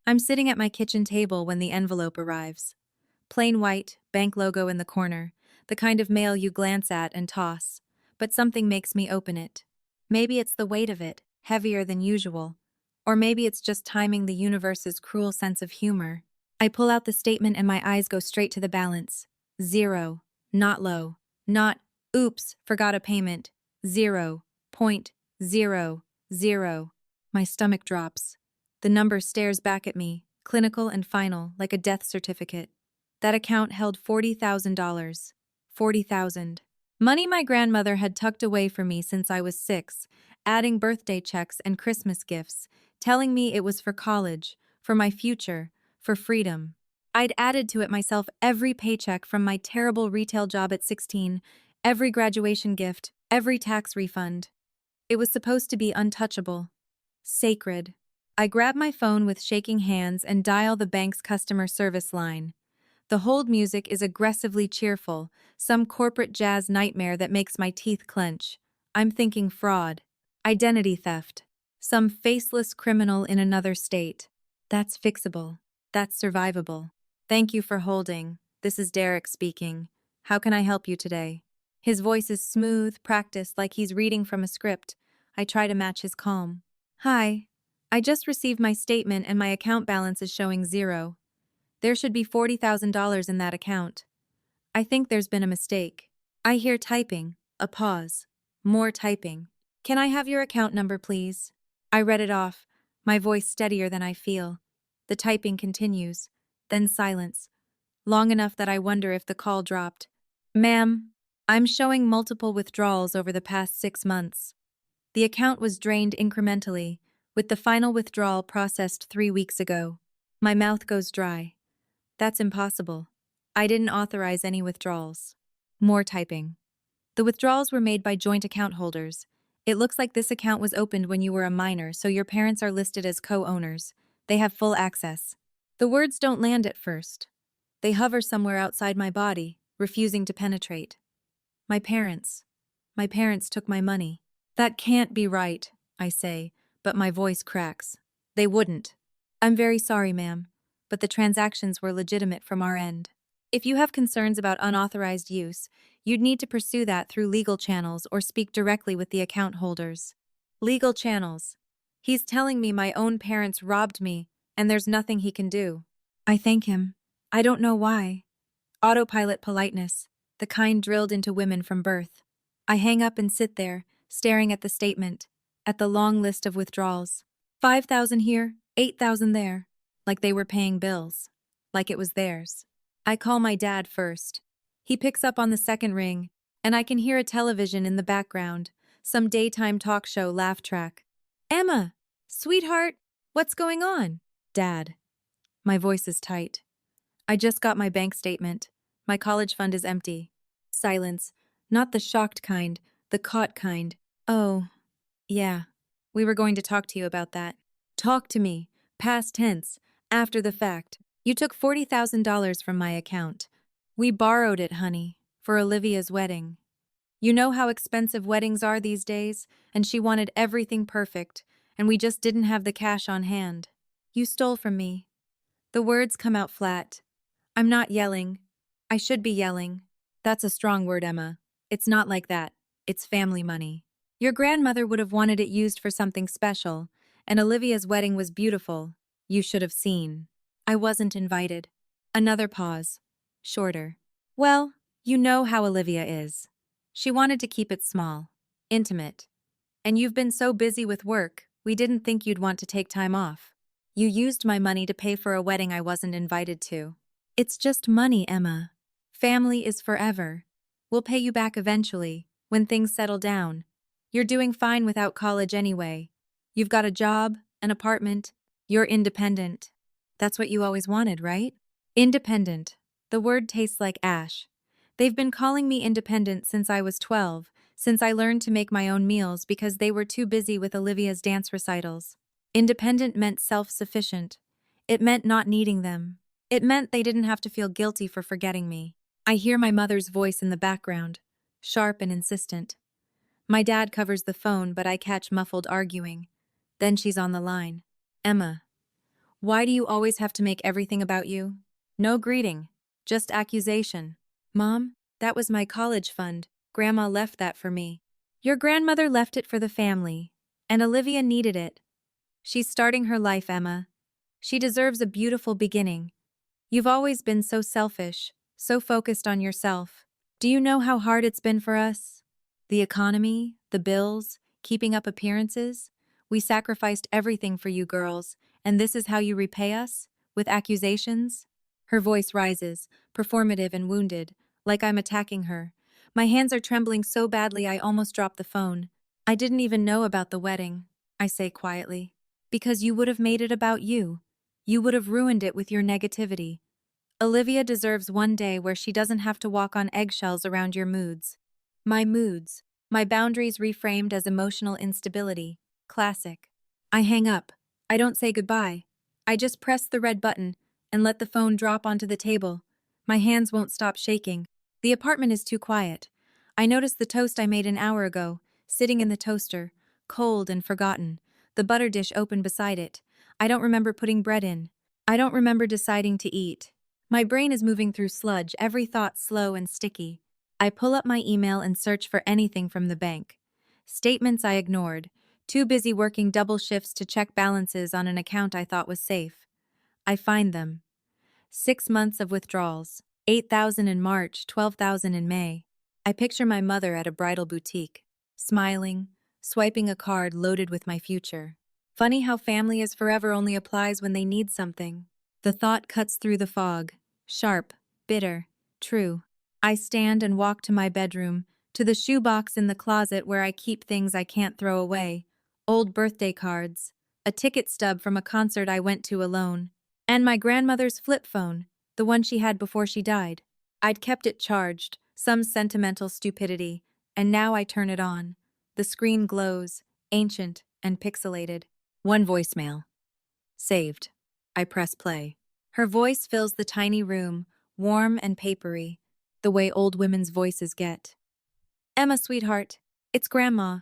I'm sitting at my kitchen table when the envelope arrives. Plain white, bank logo in the corner, the kind of mail you glance at and toss. But something makes me open it. Maybe it's the weight of it, heavier than usual. Or maybe it's just timing the universe's cruel sense of humor. I pull out the statement and my eyes go straight to the balance. Zero. Not low. Not, oops, forgot a payment. 0.00. My stomach drops. The number stares back at me, clinical and final, like a death certificate. That account held $40,000. 40,000. Money my grandmother had tucked away for me since I was 6, adding birthday checks and Christmas gifts, telling me it was for college, for my future, for freedom. I'd added to it myself every paycheck from my terrible retail job at 16, every graduation gift, every tax refund. It was supposed to be untouchable. Sacred. I grab my phone with shaking hands and dial the bank's customer service line. The hold music is aggressively cheerful, some corporate jazz nightmare that makes my teeth clench. I'm thinking fraud. Identity theft. Some faceless criminal in another state. That's fixable. That's survivable. Thank you for holding. This is Derek speaking. How can I help you today? His voice is smooth, practiced, like he's reading from a script. I try to match his calm. Hi. I just received my statement and my account balance is showing 0. There should be $40,000 in that account. I think there's been a mistake. I hear typing, a pause, more typing. Can I have your account number, please? I read it off, my voice steadier than I feel. The typing continues, then silence, long enough that I wonder if the call dropped. Ma'am, I'm showing multiple withdrawals over the past 6 months. The account was drained incrementally, with the final withdrawal processed 3 weeks ago. My mouth goes dry. That's impossible. I didn't authorize any withdrawals. More typing. The withdrawals were made by joint account holders. It looks like this account was opened when you were a minor, so your parents are listed as co-owners. They have full access. The words don't land at first. They hover somewhere outside my body, refusing to penetrate. My parents. My parents took my money. That can't be right, I say, but my voice cracks. They wouldn't. I'm very sorry, ma'am, but the transactions were legitimate from our end. If you have concerns about unauthorized use, you'd need to pursue that through legal channels or speak directly with the account holders. Legal channels. He's telling me my own parents robbed me, and there's nothing he can do. I thank him. I don't know why. Autopilot politeness, the kind drilled into women from birth. I hang up and sit there, staring at the statement, at the long list of withdrawals. 5,000 here, 8,000 there. Like they were paying bills. Like it was theirs. I call my dad first. He picks up on the second ring, and I can hear a television in the background, some daytime talk show laugh track. Emma! Sweetheart! What's going on? Dad. My voice is tight. I just got my bank statement. My college fund is empty. Silence. Not the shocked kind, the caught kind. Oh, yeah. We were going to talk to you about that. Talk to me. Past tense. After the fact. You took $40,000 from my account. We borrowed it, honey, for Olivia's wedding. You know how expensive weddings are these days, and she wanted everything perfect, and we just didn't have the cash on hand. You stole from me. The words come out flat. I'm not yelling. I should be yelling. That's a strong word, Emma. It's not like that. It's family money. Your grandmother would have wanted it used for something special, and Olivia's wedding was beautiful. You should have seen. I wasn't invited. Another pause. Shorter. Well, you know how Olivia is. She wanted to keep it small, intimate. And you've been so busy with work, we didn't think you'd want to take time off. You used my money to pay for a wedding I wasn't invited to. It's just money, Emma. Family is forever. We'll pay you back eventually, when things settle down. You're doing fine without college anyway. You've got a job, an apartment. You're independent. That's what you always wanted, right? Independent. The word tastes like ash. They've been calling me independent since I was 12, since I learned to make my own meals because they were too busy with Olivia's dance recitals. Independent meant self-sufficient. It meant not needing them. It meant they didn't have to feel guilty for forgetting me. I hear my mother's voice in the background, sharp and insistent. My dad covers the phone, but I catch muffled arguing. Then she's on the line. Emma. Why do you always have to make everything about you? No greeting, just accusation. Mom, that was my college fund. Grandma left that for me. Your grandmother left it for the family, and Olivia needed it. She's starting her life, Emma. She deserves a beautiful beginning. You've always been so selfish, so focused on yourself. Do you know how hard it's been for us? The economy, the bills, keeping up appearances. We sacrificed everything for you girls, and this is how you repay us? With accusations? Her voice rises, performative and wounded, like I'm attacking her. My hands are trembling so badly I almost drop the phone. I didn't even know about the wedding, I say quietly. Because you would have made it about you. You would have ruined it with your negativity. Olivia deserves one day where she doesn't have to walk on eggshells around your moods. My moods. My boundaries reframed as emotional instability. Classic. I hang up. I don't say goodbye. I just press the red button and let the phone drop onto the table. My hands won't stop shaking. The apartment is too quiet. I notice the toast I made an hour ago, sitting in the toaster, cold and forgotten. The butter dish open beside it. I don't remember putting bread in. I don't remember deciding to eat. My brain is moving through sludge, every thought slow and sticky. I pull up my email and search for anything from the bank. Statements I ignored, too busy working double shifts to check balances on an account I thought was safe. I find them. 6 months of withdrawals. 8,000 in March, 12,000 in May. I picture my mother at a bridal boutique, smiling, swiping a card loaded with my future. Funny how family is forever only applies when they need something. The thought cuts through the fog. Sharp, bitter, true. I stand and walk to my bedroom, to the shoebox in the closet where I keep things I can't throw away. Old birthday cards, a ticket stub from a concert I went to alone, and my grandmother's flip phone, the one she had before she died. I'd kept it charged, some sentimental stupidity, and now I turn it on. The screen glows, ancient and pixelated. One voicemail. Saved. I press play. Her voice fills the tiny room, warm and papery, the way old women's voices get. Emma, sweetheart, it's Grandma.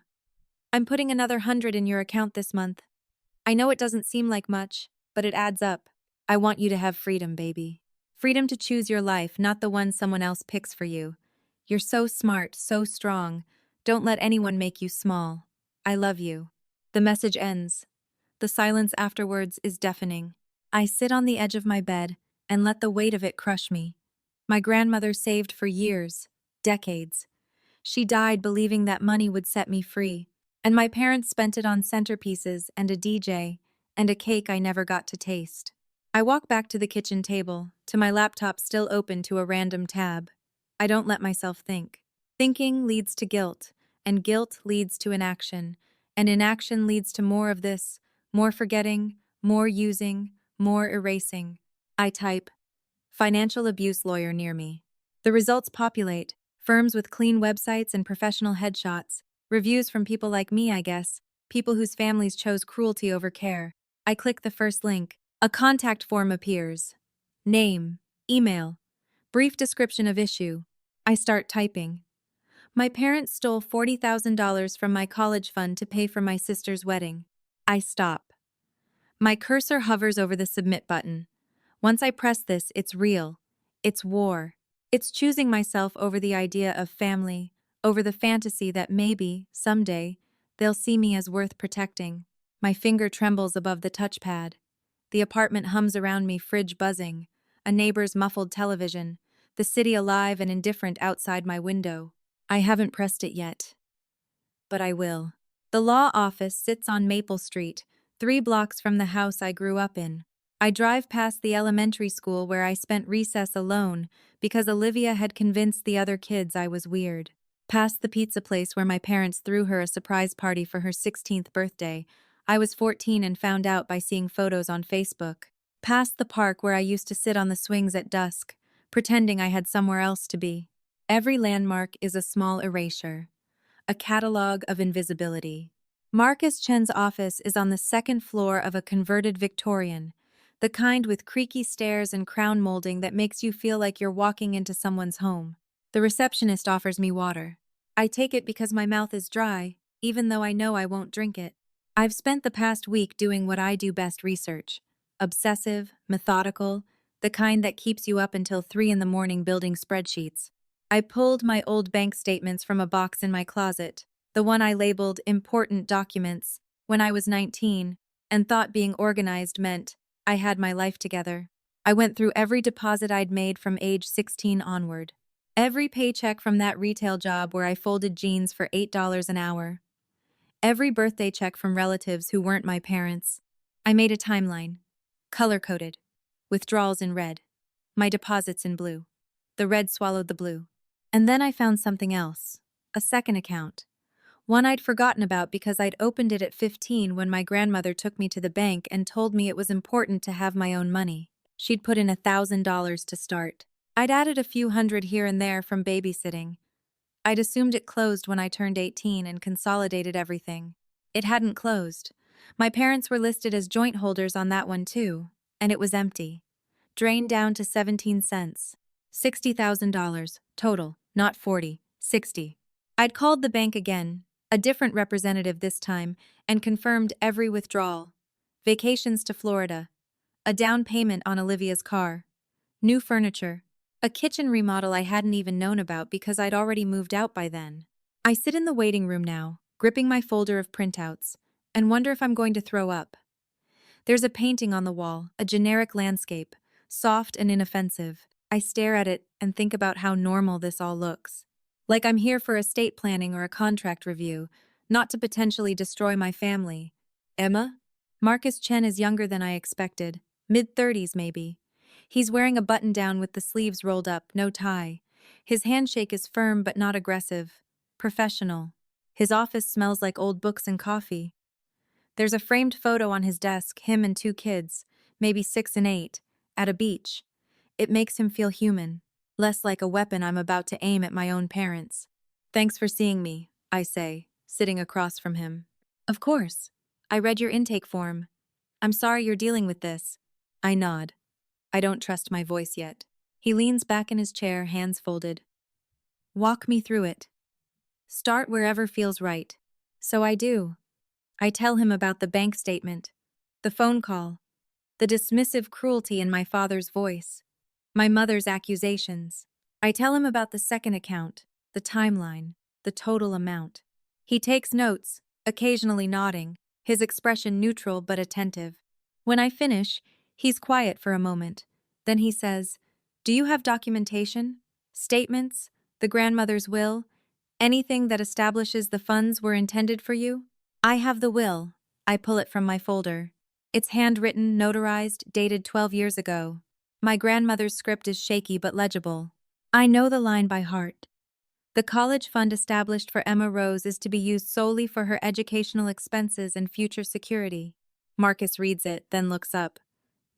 I'm putting another 100 in your account this month. I know it doesn't seem like much, but it adds up. I want you to have freedom, baby. Freedom to choose your life, not the one someone else picks for you. You're so smart, so strong. Don't let anyone make you small. I love you. The message ends. The silence afterwards is deafening. I sit on the edge of my bed and let the weight of it crush me. My grandmother saved for years, decades. She died believing that money would set me free, and my parents spent it on centerpieces and a DJ and a cake I never got to taste. I walk back to the kitchen table, to my laptop still open to a random tab. I don't let myself think. Thinking leads to guilt, and guilt leads to inaction, and inaction leads to more of this, more forgetting, more using, more erasing. I type, financial abuse lawyer near me. The results populate, firms with clean websites and professional headshots, reviews from people like me, I guess, people whose families chose cruelty over care. I click the first link. A contact form appears. Name, email, brief description of issue. I start typing. My parents stole $40,000 from my college fund to pay for my sister's wedding. I stop. My cursor hovers over the submit button. Once I press this, it's real. It's war. It's choosing myself over the idea of family, over the fantasy that maybe, someday, they'll see me as worth protecting. My finger trembles above the touchpad. The apartment hums around me, fridge buzzing, a neighbor's muffled television, the city alive and indifferent outside my window. I haven't pressed it yet. But I will. The law office sits on Maple Street, 3 blocks from the house I grew up in. I drive past the elementary school where I spent recess alone because Olivia had convinced the other kids I was weird. Past the pizza place where my parents threw her a surprise party for her 16th birthday. I was 14 and found out by seeing photos on Facebook. Past the park where I used to sit on the swings at dusk, pretending I had somewhere else to be. Every landmark is a small erasure. A catalogue of invisibility. Marcus Chen's office is on the second floor of a converted Victorian, the kind with creaky stairs and crown molding that makes you feel like you're walking into someone's home. The receptionist offers me water. I take it because my mouth is dry, even though I know I won't drink it. I've spent the past week doing what I do best, research. obsessive, methodical, the kind that keeps you up until 3 in the morning building spreadsheets. I pulled my old bank statements from a box in my closet, the one I labeled Important Documents, when I was 19, and thought being organized meant I had my life together. I went through every deposit I'd made from age 16 onward. Every paycheck from that retail job where I folded jeans for $8 an hour. Every birthday check from relatives who weren't my parents. I made a timeline, color-coded, withdrawals in red, my deposits in blue. The red swallowed the blue. And then I found something else, a second account. One I'd forgotten about because I'd opened it at 15 when my grandmother took me to the bank and told me it was important to have my own money. She'd put in $1,000 to start. I'd added a few hundred here and there from babysitting. I'd assumed it closed when I turned 18 and consolidated everything. It hadn't closed. My parents were listed as joint holders on that one too, and it was empty. Drained down to 17 cents. $60,000 total, not 40, 60. I'd called the bank again, a different representative this time, and confirmed every withdrawal. Vacations to Florida, a down payment on Olivia's car, new furniture, a kitchen remodel I hadn't even known about because I'd already moved out by then. I sit in the waiting room now, gripping my folder of printouts, and wonder if I'm going to throw up. There's a painting on the wall, a generic landscape, soft and inoffensive. I stare at it and think about how normal this all looks. Like I'm here for estate planning or a contract review, not to potentially destroy my family. Emma? Marcus Chen is younger than I expected, mid-30s maybe. He's wearing a button-down with the sleeves rolled up, no tie. His handshake is firm but not aggressive. Professional. His office smells like old books and coffee. There's a framed photo on his desk, him and 2 kids, maybe 6 and 8, at a beach. It makes him feel human, less like a weapon I'm about to aim at my own parents. Thanks for seeing me, I say, sitting across from him. Of course. I read your intake form. I'm sorry you're dealing with this. I nod. I don't trust my voice yet. He leans back in his chair, hands folded. Walk me through it. Start wherever feels right. So I do. I tell him about the bank statement, the phone call, the dismissive cruelty in my father's voice, my mother's accusations. I tell him about the second account, the timeline, the total amount. He takes notes, occasionally nodding, his expression neutral but attentive. When I finish, he's quiet for a moment. Then he says, "Do you have documentation? Statements? The grandmother's will? Anything that establishes the funds were intended for you?" I have the will. I pull it from my folder. It's handwritten, notarized, dated 12 years ago. My grandmother's script is shaky but legible. I know the line by heart. The college fund established for Emma Rose is to be used solely for her educational expenses and future security. Marcus reads it, then looks up.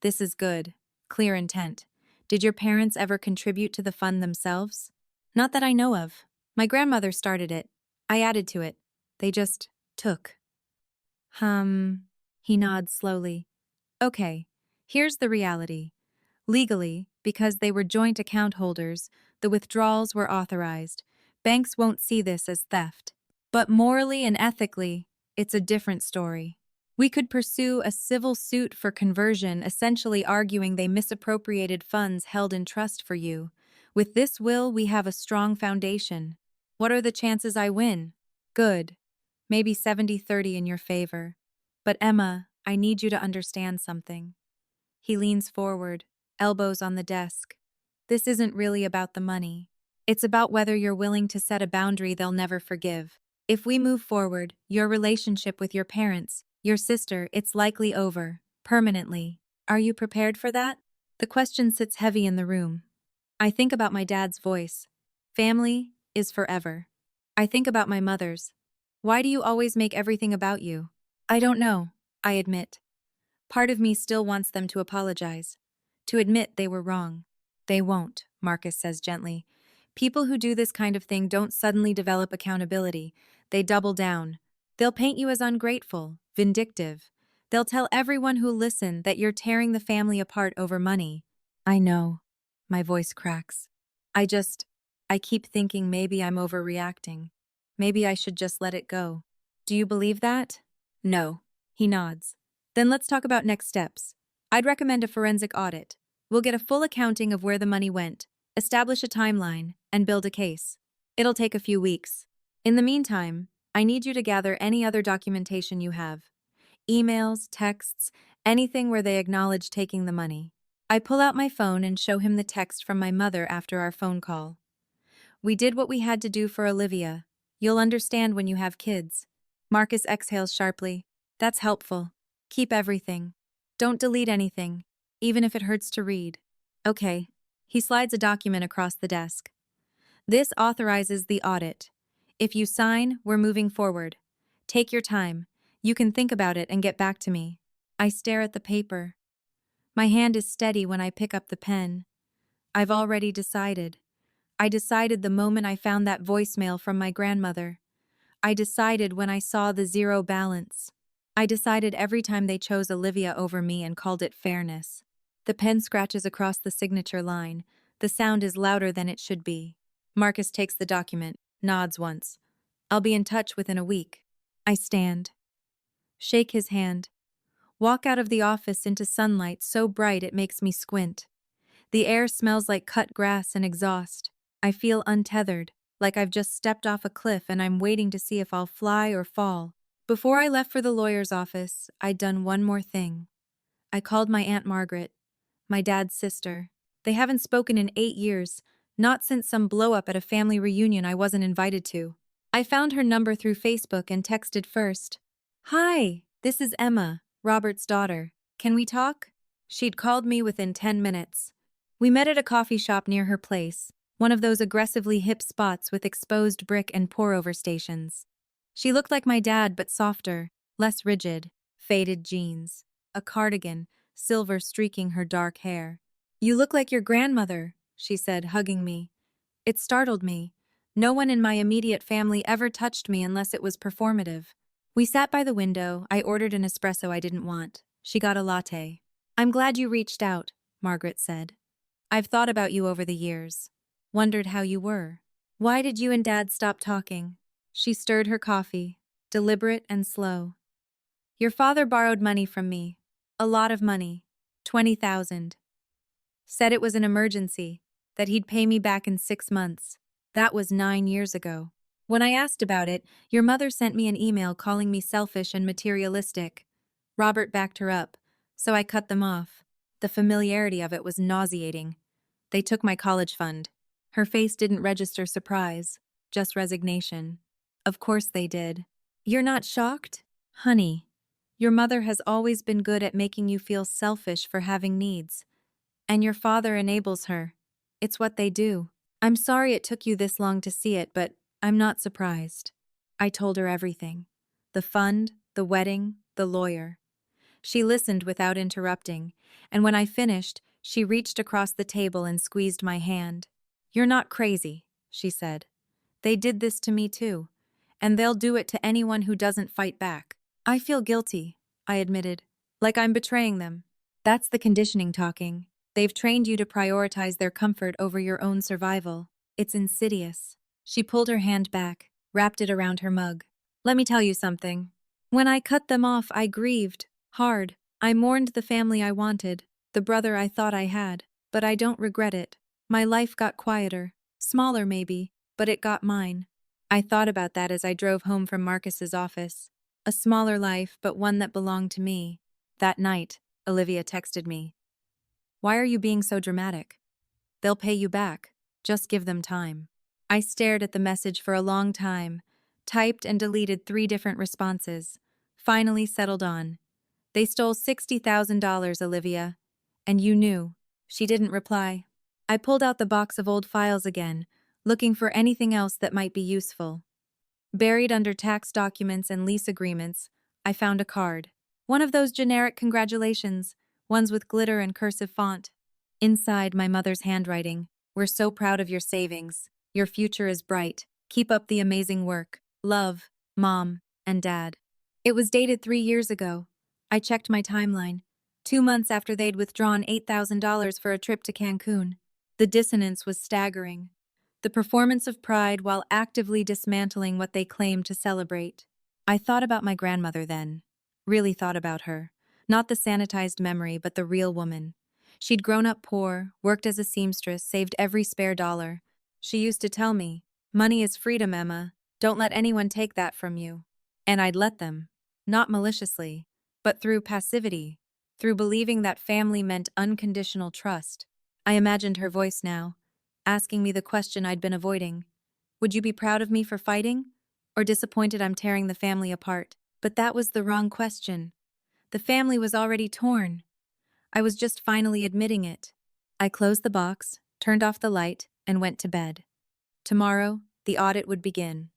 This is good. Clear intent. Did your parents ever contribute to the fund themselves? Not that I know of. My grandmother started it. I added to it. They just took. He nods slowly. Okay, here's the reality. Legally, because they were joint account holders, the withdrawals were authorized. Banks won't see this as theft. But morally and ethically, it's a different story. We could pursue a civil suit for conversion, essentially arguing they misappropriated funds held in trust for you. With this will, we have a strong foundation. What are the chances I win? Good. Maybe 70-30 in your favor. But Emma, I need you to understand something. He leans forward, elbows on the desk. This isn't really about the money. It's about whether you're willing to set a boundary they'll never forgive. If we move forward, your relationship with your parents, your sister, it's likely over, permanently. Are you prepared for that? The question sits heavy in the room. I think about my dad's voice. Family is forever. I think about my mother's. Why do you always make everything about you? I don't know, I admit. Part of me still wants them to apologize, to admit they were wrong. They won't, Marcus says gently. People who do this kind of thing don't suddenly develop accountability. They double down. They'll paint you as ungrateful, vindictive. They'll tell everyone who'll listen that you're tearing the family apart over money. I know. My voice cracks. I keep thinking maybe I'm overreacting. Maybe I should just let it go. Do you believe that? No. He nods. Then let's talk about next steps. I'd recommend a forensic audit. We'll get a full accounting of where the money went, establish a timeline, and build a case. It'll take a few weeks. In the meantime, I need you to gather any other documentation you have. Emails, texts, anything where they acknowledge taking the money. I pull out my phone and show him the text from my mother after our phone call. We did what we had to do for Olivia. You'll understand when you have kids. Marcus exhales sharply. That's helpful. Keep everything. Don't delete anything, even if it hurts to read. Okay. He slides a document across the desk. This authorizes the audit. If you sign, we're moving forward. Take your time. You can think about it and get back to me. I stare at the paper. My hand is steady when I pick up the pen. I've already decided. I decided the moment I found that voicemail from my grandmother. I decided when I saw the zero balance. I decided every time they chose Olivia over me and called it fairness. The pen scratches across the signature line. The sound is louder than it should be. Marcus takes the document, nods once. I'll be in touch within a week. I stand. Shake his hand. Walk out of the office into sunlight so bright it makes me squint. The air smells like cut grass and exhaust. I feel untethered, like I've just stepped off a cliff and I'm waiting to see if I'll fly or fall. Before I left for the lawyer's office, I'd done one more thing. I called my Aunt Margaret, my dad's sister. They haven't spoken in 8 years, not since some blow-up at a family reunion I wasn't invited to. I found her number through Facebook and texted first. Hi, this is Emma, Robert's daughter. Can we talk? She'd called me within 10 minutes. We met at a coffee shop near her place, one of those aggressively hip spots with exposed brick and pour-over stations. She looked like my dad but softer, less rigid, faded jeans, a cardigan, silver streaking her dark hair. You look like your grandmother, she said, hugging me. It startled me. No one in my immediate family ever touched me unless it was performative. We sat by the window. I ordered an espresso I didn't want. She got a latte. I'm glad you reached out, Margaret said. I've thought about you over the years. Wondered how you were. Why did you and Dad stop talking? She stirred her coffee, deliberate and slow. Your father borrowed money from me. A lot of money. 20,000. Said it was an emergency, that he'd pay me back in 6 months. That was 9 years ago. When I asked about it, your mother sent me an email calling me selfish and materialistic. Robert backed her up, so I cut them off. The familiarity of it was nauseating. They took my college fund. Her face didn't register surprise, just resignation. Of course they did. You're not shocked? Honey, your mother has always been good at making you feel selfish for having needs. And your father enables her. It's what they do. I'm sorry it took you this long to see it, but I'm not surprised. I told her everything. The fund, the wedding, the lawyer. She listened without interrupting, and when I finished, she reached across the table and squeezed my hand. You're not crazy, she said. They did this to me too, and they'll do it to anyone who doesn't fight back. I feel guilty, I admitted, like I'm betraying them. That's the conditioning talking. They've trained you to prioritize their comfort over your own survival. It's insidious. She pulled her hand back, wrapped it around her mug. Let me tell you something. When I cut them off, I grieved. Hard. I mourned the family I wanted, the brother I thought I had, but I don't regret it. My life got quieter. Smaller maybe, but it got mine. I thought about that as I drove home from Marcus's office. A smaller life, but one that belonged to me. That night, Olivia texted me. Why are you being so dramatic? They'll pay you back. Just give them time. I stared at the message for a long time, typed and deleted 3 different responses. Finally settled on. They stole $60,000, Olivia. And you knew. She didn't reply. I pulled out the box of old files again, looking for anything else that might be useful. Buried under tax documents and lease agreements, I found a card. One of those generic congratulations, ones with glitter and cursive font. Inside, my mother's handwriting. We're so proud of your savings. Your future is bright. Keep up the amazing work. Love, Mom and Dad. It was dated 3 years ago. I checked my timeline. 2 months after they'd withdrawn $8,000 for a trip to Cancun. The dissonance was staggering. The performance of pride while actively dismantling what they claimed to celebrate. I thought about my grandmother then. Really thought about her. Not the sanitized memory, but the real woman. She'd grown up poor, worked as a seamstress, saved every spare dollar. She used to tell me, "Money is freedom, Emma. Don't let anyone take that from you." And I'd let them. Not maliciously, but through passivity, through believing that family meant unconditional trust. I imagined her voice now, asking me the question I'd been avoiding. Would you be proud of me for fighting? Or disappointed I'm tearing the family apart? But that was the wrong question. The family was already torn. I was just finally admitting it. I closed the box, turned off the light, and went to bed. Tomorrow, the audit would begin.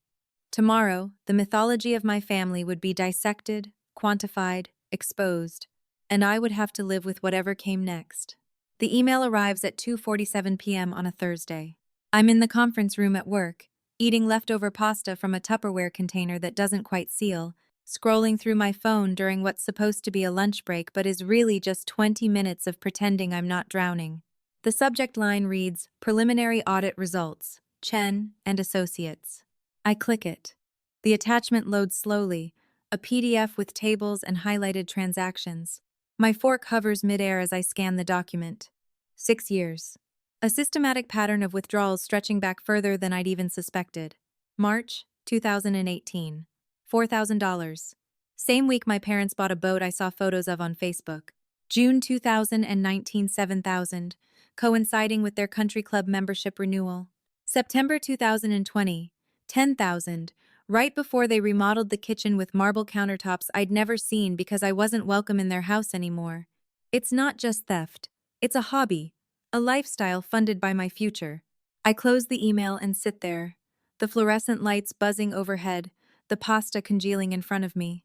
Tomorrow, the mythology of my family would be dissected, quantified, exposed, and I would have to live with whatever came next. The email arrives at 2:47 p.m. on a Thursday. I'm in the conference room at work, eating leftover pasta from a Tupperware container that doesn't quite seal, scrolling through my phone during what's supposed to be a lunch break but is really just 20 minutes of pretending I'm not drowning. The subject line reads, "Preliminary Audit Results, Chen and Associates." I click it. The attachment loads slowly, a PDF with tables and highlighted transactions. My fork hovers midair as I scan the document. 6 years. A systematic pattern of withdrawals stretching back further than I'd even suspected. March 2018. $4,000. Same week my parents bought a boat I saw photos of on Facebook. June 2019, 7,000, coinciding with their country club membership renewal. September 2020, 10,000, right before they remodeled the kitchen with marble countertops I'd never seen because I wasn't welcome in their house anymore. It's not just theft. It's a hobby, a lifestyle funded by my future. I close the email and sit there, the fluorescent lights buzzing overhead, the pasta congealing in front of me.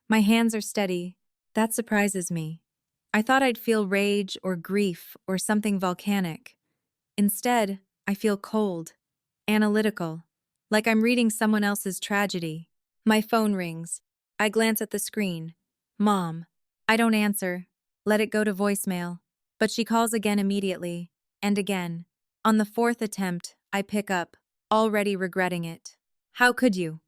My hands are steady. That surprises me. I thought I'd feel rage or grief or something volcanic. Instead, I feel cold, analytical, like I'm reading someone else's tragedy. My phone rings. I glance at the screen. Mom. I don't answer. Let it go to voicemail. But she calls again immediately, and again. On the fourth attempt, I pick up, already regretting it. "How could you?"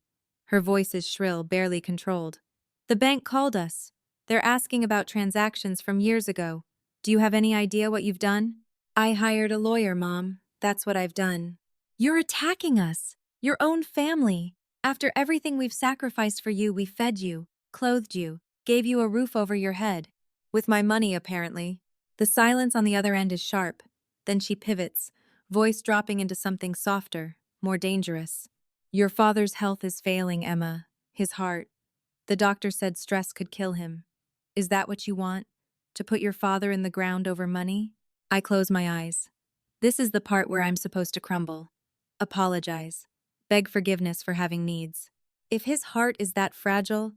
Her voice is shrill, barely controlled. "The bank called us. They're asking about transactions from years ago. Do you have any idea what you've done?" "I hired a lawyer, Mom. That's what I've done." "You're attacking us, your own family. After everything we've sacrificed for you, we fed you, clothed you, gave you a roof over your head. With my money, apparently." The silence on the other end is sharp. Then she pivots, voice dropping into something softer, more dangerous. "Your father's health is failing, Emma. His heart. The doctor said stress could kill him. Is that what you want? To put your father in the ground over money?" I close my eyes. This is the part where I'm supposed to crumble. Apologize. Beg forgiveness for having needs. If his heart is that fragile,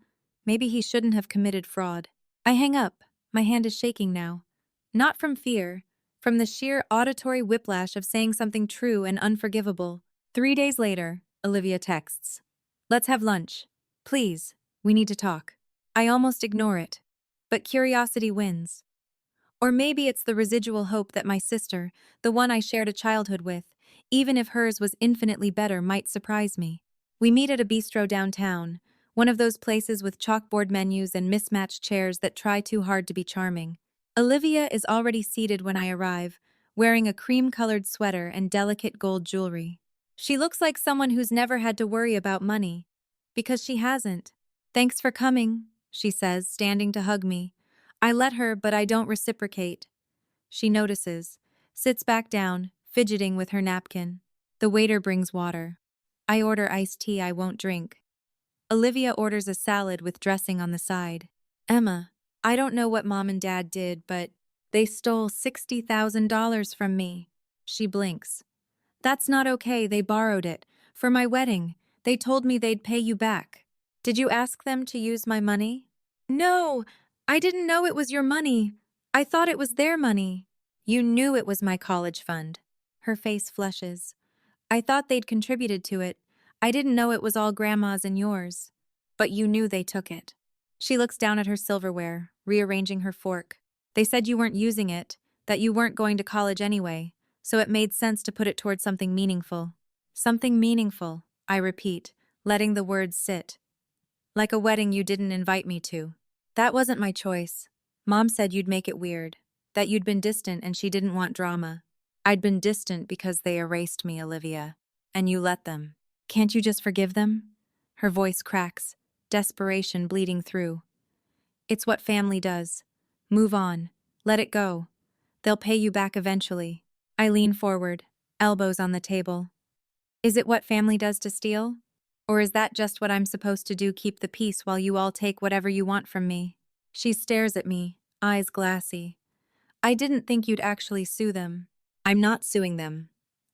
maybe he shouldn't have committed fraud. I hang up. My hand is shaking now. Not from fear, from the sheer auditory whiplash of saying something true and unforgivable. 3 days later, Olivia texts. "Let's have lunch. Please, we need to talk." I almost ignore it, but curiosity wins. Or maybe it's the residual hope that my sister, the one I shared a childhood with, even if hers was infinitely better, might surprise me. We meet at a bistro downtown, one of those places with chalkboard menus and mismatched chairs that try too hard to be charming. Olivia is already seated when I arrive, wearing a cream-colored sweater and delicate gold jewelry. She looks like someone who's never had to worry about money. Because she hasn't. "Thanks for coming," she says, standing to hug me. I let her, but I don't reciprocate. She notices, sits back down, fidgeting with her napkin. The waiter brings water. I order iced tea I won't drink. Olivia orders a salad with dressing on the side. "Emma, I don't know what Mom and Dad did, but they stole $60,000 from me." She blinks. "That's not okay, they borrowed it. For my wedding. They told me they'd pay you back." "Did you ask them to use my money?" "No, I didn't know it was your money. I thought it was their money." "You knew it was my college fund." Her face flushes. "I thought they'd contributed to it. I didn't know it was all Grandma's and yours." "But you knew they took it." She looks down at her silverware, rearranging her fork. "They said you weren't using it, that you weren't going to college anyway, so it made sense to put it towards something meaningful." "Something meaningful," I repeat, letting the words sit. "Like a wedding you didn't invite me to." "That wasn't my choice. Mom said you'd make it weird, that you'd been distant and she didn't want drama. I'd been distant because they erased me, Olivia. And you let them. Can't you just forgive them? Her voice cracks, desperation bleeding through. It's what family does. Move on. Let it go. They'll pay you back eventually. I lean forward, elbows on the table. Is it what family does to steal? Or is that just what I'm supposed to do, keep the peace while you all take whatever you want from me? She stares at me, eyes glassy. I didn't think you'd actually sue them. I'm not suing them.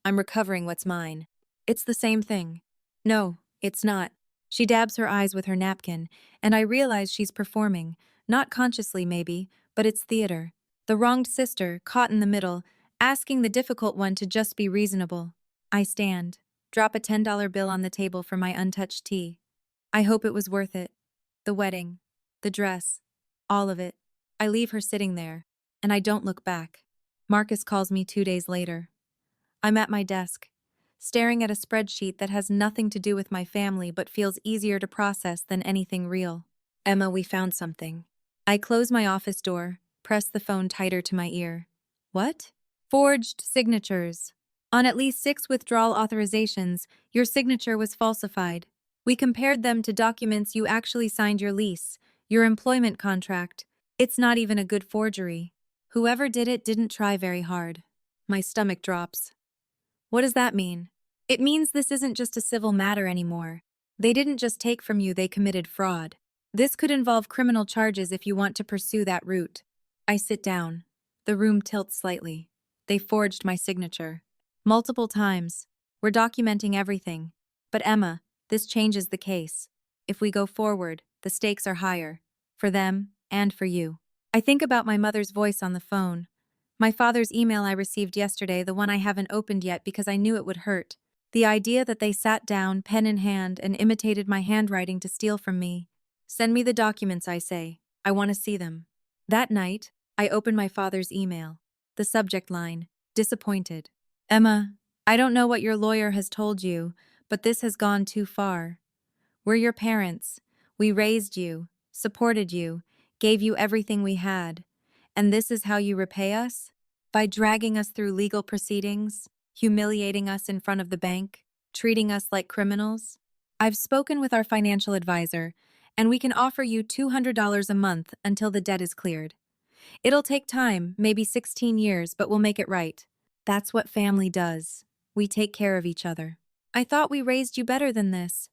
I'm recovering what's mine. It's the same thing. No, it's not. She dabs her eyes with her napkin, and I realize she's performing, not consciously maybe, but it's theater. The wronged sister, caught in the middle, asking the difficult one to just be reasonable. I stand, drop a $10 bill on the table for my untouched tea. I hope it was worth it. The wedding, the dress, all of it. I leave her sitting there, and I don't look back. Marcus calls me 2 days later. I'm at my desk, staring at a spreadsheet that has nothing to do with my family but feels easier to process than anything real. Emma, we found something. I close my office door, press the phone tighter to my ear. What? Forged signatures. On at least 6 withdrawal authorizations, your signature was falsified. We compared them to documents you actually signed, your lease, your employment contract. It's not even a good forgery. Whoever did it didn't try very hard. My stomach drops. What does that mean? It means this isn't just a civil matter anymore. They didn't just take from you, they committed fraud. This could involve criminal charges if you want to pursue that route. I sit down. The room tilts slightly. They forged my signature. Multiple times. We're documenting everything. But Emma, this changes the case. If we go forward, the stakes are higher. For them, and for you. I think about my mother's voice on the phone. My father's email I received yesterday, the one I haven't opened yet because I knew it would hurt. The idea that they sat down, pen in hand, and imitated my handwriting to steal from me. Send me the documents, I say. I want to see them. That night, I open my father's email. The subject line, disappointed. Emma, I don't know what your lawyer has told you, but this has gone too far. We're your parents. We raised you, supported you, gave you everything we had. And this is how you repay us? By dragging us through legal proceedings, humiliating us in front of the bank, treating us like criminals? I've spoken with our financial advisor, and we can offer you $200 a month until the debt is cleared. It'll take time, maybe 16 years, but we'll make it right. That's what family does. We take care of each other. I thought we raised you better than this.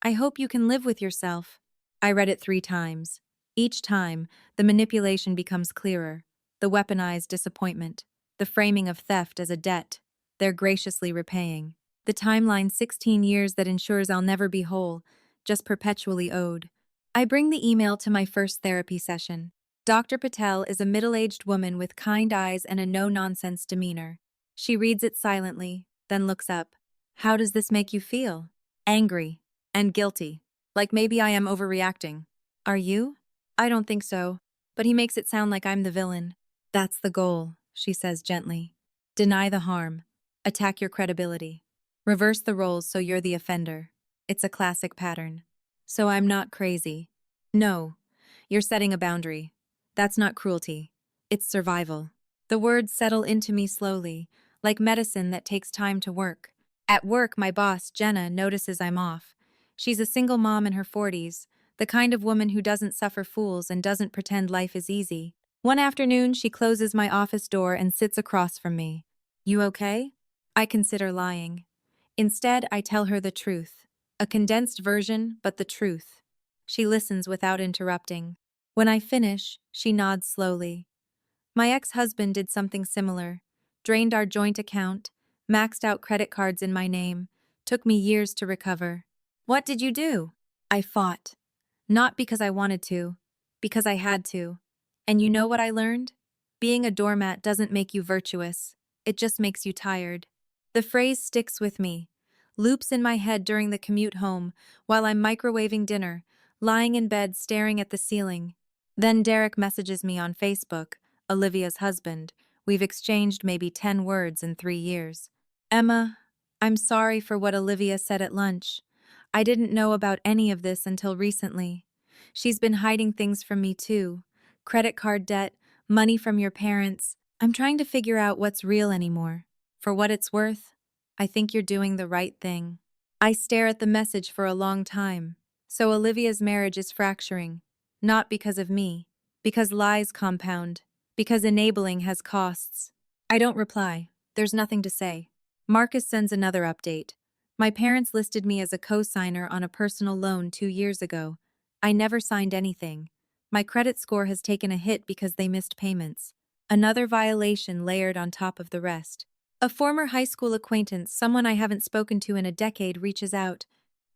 I hope you can live with yourself. I read it 3 times. Each time, the manipulation becomes clearer. The weaponized disappointment. The framing of theft as a debt. They're graciously repaying. The timeline, 16 years that ensures I'll never be whole, just perpetually owed. I bring the email to my first therapy session. Dr. Patel is a middle-aged woman with kind eyes and a no-nonsense demeanor. She reads it silently, then looks up. How does this make you feel? Angry. And guilty. Like maybe I am overreacting. Are you? I don't think so. But he makes it sound like I'm the villain. That's the goal, she says gently. Deny the harm. Attack your credibility. Reverse the roles so you're the offender. It's a classic pattern. So I'm not crazy. No. You're setting a boundary. That's not cruelty. It's survival. The words settle into me slowly, like medicine that takes time to work. At work, my boss, Jenna, notices I'm off. She's a single mom in her 40s, the kind of woman who doesn't suffer fools and doesn't pretend life is easy. One afternoon, she closes my office door and sits across from me. You okay? I consider lying. Instead, I tell her the truth. A condensed version, but the truth. She listens without interrupting. When I finish, she nods slowly. My ex-husband did something similar. Drained our joint account, maxed out credit cards in my name. Took me years to recover. What did you do? I fought. Not because I wanted to, because I had to. And you know what I learned? Being a doormat doesn't make you virtuous. It just makes you tired. The phrase sticks with me, loops in my head during the commute home, while I'm microwaving dinner, lying in bed staring at the ceiling. Then Derek messages me on Facebook, Olivia's husband. We've exchanged maybe 10 words in 3 years. Emma, I'm sorry for what Olivia said at lunch. I didn't know about any of this until recently. She's been hiding things from me too. credit card debt, money from your parents. I'm trying to figure out what's real anymore. For what it's worth, I think you're doing the right thing. I stare at the message for a long time. So Olivia's marriage is fracturing. Not because of me. Because lies compound. Because enabling has costs. I don't reply. There's nothing to say. Marcus sends another update. My parents listed me as a co-signer on a personal loan 2 years ago. I never signed anything. My credit score has taken a hit because they missed payments. Another violation layered on top of the rest. A former high school acquaintance, someone I haven't spoken to in a decade, reaches out.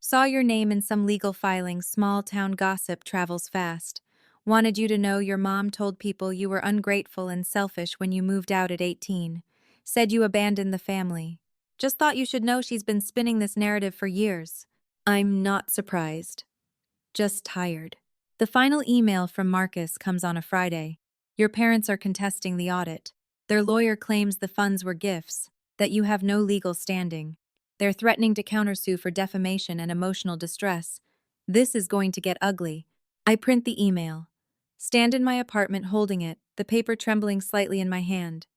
Saw your name in some legal filing, small town gossip travels fast. Wanted you to know your mom told people you were ungrateful and selfish when you moved out at 18. Said you abandoned the family. Just thought you should know she's been spinning this narrative for years. I'm not surprised. Just tired. The final email from Marcus comes on a Friday. Your parents are contesting the audit. Their lawyer claims the funds were gifts, that you have no legal standing. They're threatening to countersue for defamation and emotional distress. This is going to get ugly. I print the email. Stand in my apartment holding it, the paper trembling slightly in my hand.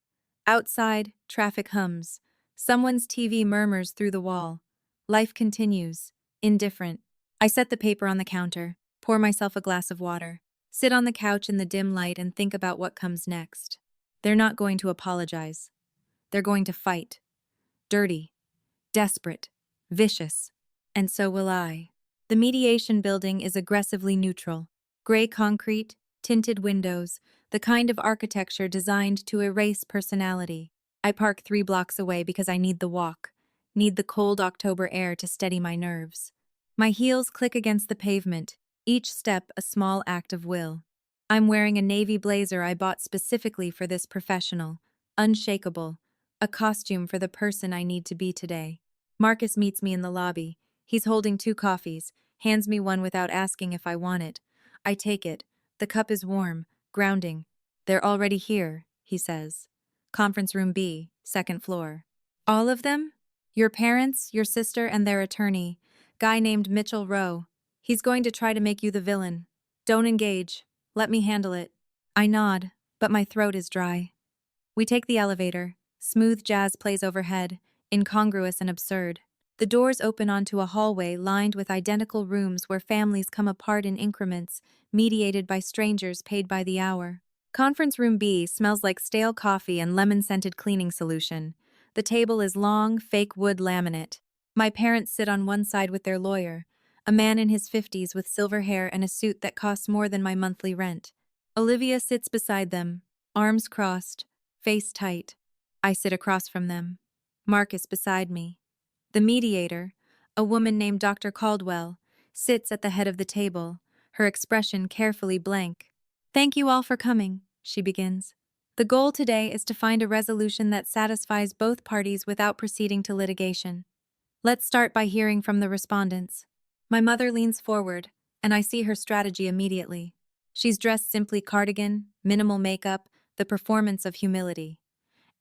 Outside, traffic hums. Someone's TV murmurs through the wall. Life continues, indifferent. I set the paper on the counter, pour myself a glass of water, sit on the couch in the dim light and think about what comes next. They're not going to apologize. They're going to fight. Dirty, desperate, vicious. And so will I. The mediation building is aggressively neutral. Gray concrete, tinted windows, the kind of architecture designed to erase personality. I park 3 blocks away because I need the walk, need the cold October air to steady my nerves. My heels click against the pavement, each step a small act of will. I'm wearing a navy blazer I bought specifically for this professional, unshakable, a costume for the person I need to be today. Marcus meets me in the lobby. He's holding 2 coffees, hands me one without asking if I want it. I take it. The cup is warm, grounding. They're already here, he says. Conference room B, 2nd floor. All of them? Your parents, your sister, and their attorney. Guy named Mitchell Rowe. He's going to try to make you the villain. Don't engage. Let me handle it. I nod, but my throat is dry. We take the elevator. Smooth jazz plays overhead, incongruous and absurd. The doors open onto a hallway lined with identical rooms where families come apart in increments, mediated by strangers paid by the hour. Conference room B smells like stale coffee and lemon-scented cleaning solution. The table is long, fake wood laminate. My parents sit on one side with their lawyer, a man in his 50s with silver hair and a suit that costs more than my monthly rent. Olivia sits beside them, arms crossed, face tight. I sit across from them. Marcus beside me. The mediator, a woman named Dr. Caldwell, sits at the head of the table, her expression carefully blank. Thank you all for coming, she begins. The goal today is to find a resolution that satisfies both parties without proceeding to litigation. Let's start by hearing from the respondents. My mother leans forward, and I see her strategy immediately. She's dressed simply cardigan, minimal makeup, the performance of humility.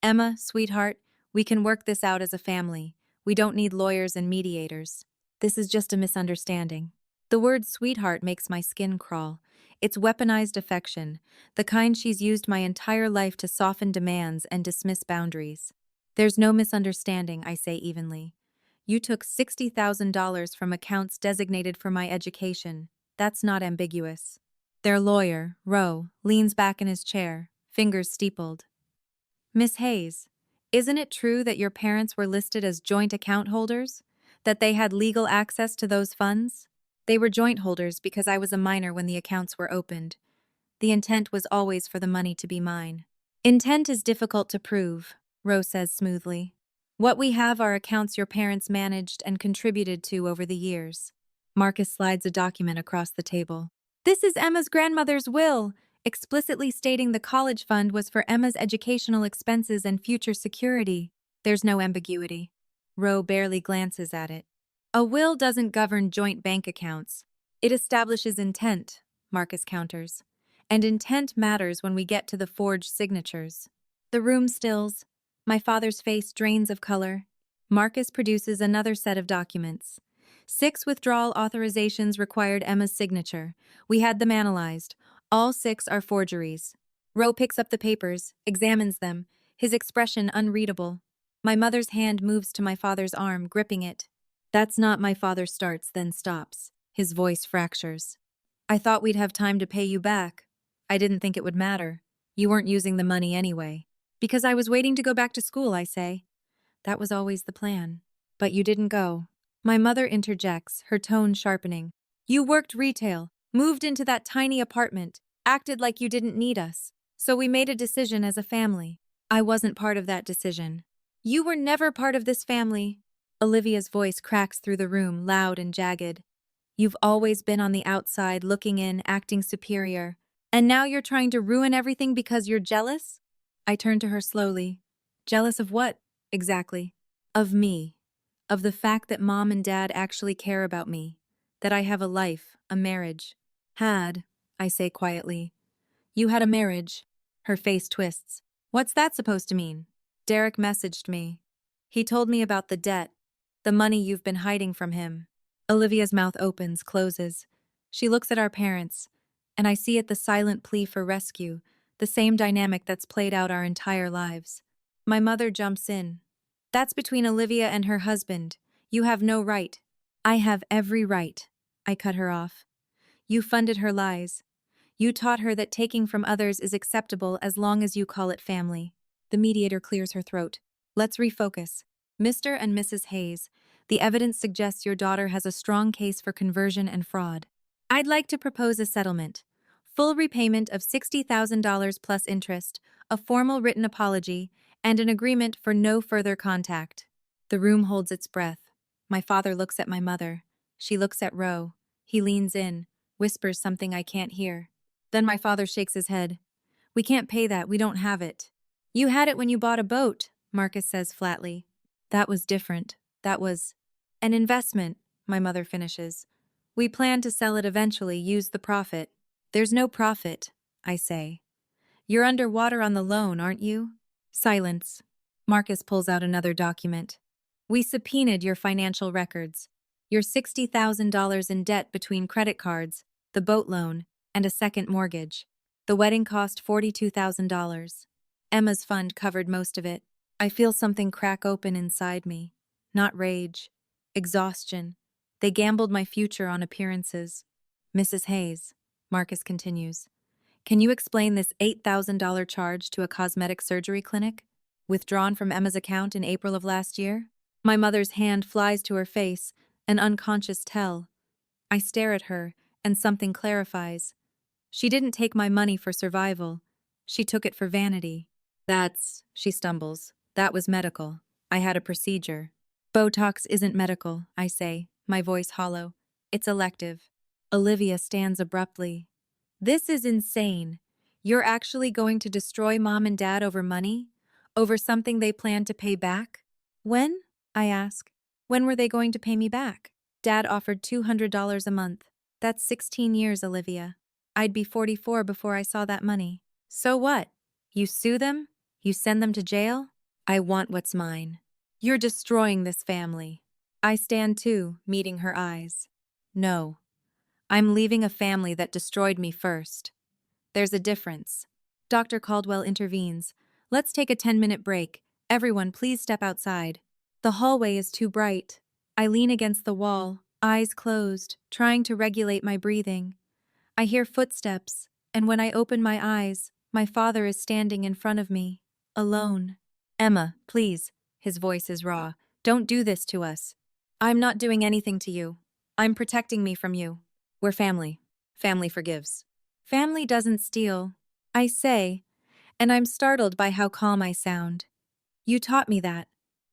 Emma, sweetheart, we can work this out as a family. We don't need lawyers and mediators. This is just a misunderstanding. The word sweetheart makes my skin crawl. It's weaponized affection, the kind she's used my entire life to soften demands and dismiss boundaries. There's no misunderstanding, I say evenly. You took $60,000 from accounts designated for my education. That's not ambiguous. Their lawyer, Rowe, leans back in his chair, fingers steepled. Miss Hayes, isn't it true that your parents were listed as joint account holders? That they had legal access to those funds? They were joint holders because I was a minor when the accounts were opened. The intent was always for the money to be mine. Intent is difficult to prove, Rowe says smoothly. What we have are accounts your parents managed and contributed to over the years. Marcus slides a document across the table. This is Emma's grandmother's will, explicitly stating the college fund was for Emma's educational expenses and future security. There's no ambiguity. Rowe barely glances at it. A will doesn't govern joint bank accounts. It establishes intent, Marcus counters. And intent matters when we get to the forged signatures. The room stills. My father's face drains of color. Marcus produces another set of documents. 6 withdrawal authorizations required Emma's signature. We had them analyzed. All 6 are forgeries. Roe picks up the papers, examines them, his expression unreadable. My mother's hand moves to my father's arm, gripping it. That's not my father starts, then stops. His voice fractures. I thought we'd have time to pay you back. I didn't think it would matter. You weren't using the money anyway. Because I was waiting to go back to school, I say. That was always the plan. But you didn't go. My mother interjects, her tone sharpening. You worked retail, moved into that tiny apartment, acted like you didn't need us. So we made a decision as a family. I wasn't part of that decision. You were never part of this family. Olivia's voice cracks through the room, loud and jagged. You've always been on the outside, looking in, acting superior. And now you're trying to ruin everything because you're jealous? I turn to her slowly. Jealous of what, exactly? Of me. Of the fact that Mom and Dad actually care about me. That I have a life, a marriage. Had, I say quietly. You had a marriage. Her face twists. What's that supposed to mean? Derek messaged me. He told me about the debt, the money you've been hiding from him. Olivia's mouth opens, closes. She looks at our parents, and I see it the silent plea for rescue, the same dynamic that's played out our entire lives. My mother jumps in. That's between Olivia and her husband. You have no right. I have every right. I cut her off. You funded her lies. You taught her that taking from others is acceptable as long as you call it family. The mediator clears her throat. Let's refocus. Mr. and Mrs. Hayes, the evidence suggests your daughter has a strong case for conversion and fraud. I'd like to propose a settlement. Full repayment of $60,000 plus interest, a formal written apology, and an agreement for no further contact. The room holds its breath. My father looks at my mother. She looks at Roe. He leans in, whispers something I can't hear. Then my father shakes his head. We can't pay that, we don't have it. You had it when you bought a boat, Marcus says flatly. That was different. That was an investment, my mother finishes. We plan to sell it eventually, use the profit. There's no profit, I say. You're underwater on the loan, aren't you? Silence. Marcus pulls out another document. We subpoenaed your financial records. Your $60,000 in debt between credit cards, the boat loan, and a second mortgage. The wedding cost $42,000. Emma's fund covered most of it. I feel something crack open inside me. Not rage. Exhaustion. They gambled my future on appearances. Mrs. Hayes, Marcus continues, can you explain this $8,000 charge to a cosmetic surgery clinic, withdrawn from Emma's account in April of last year? My mother's hand flies to her face, an unconscious tell. I stare at her, and something clarifies. She didn't take my money for survival. She took it for vanity. She stumbles. That was medical. I had a procedure. Botox isn't medical, I say, my voice hollow. It's elective. Olivia stands abruptly. This is insane. You're actually going to destroy Mom and Dad over money? Over something they plan to pay back? When? I ask. When were they going to pay me back? Dad offered $200 a month. That's 16 years, Olivia. I'd be 44 before I saw that money. So what? You sue them? You send them to jail? I want what's mine. You're destroying this family. I stand too, meeting her eyes. No. I'm leaving a family that destroyed me first. There's a difference. Dr. Caldwell intervenes. Let's take a 10-minute break. Everyone, please step outside. The hallway is too bright. I lean against the wall, eyes closed, trying to regulate my breathing. I hear footsteps, and when I open my eyes, my father is standing in front of me, alone. Emma, please. His voice is raw. Don't do this to us. I'm not doing anything to you. I'm protecting me from you. We're family. Family forgives. Family doesn't steal, I say, and I'm startled by how calm I sound. You taught me that.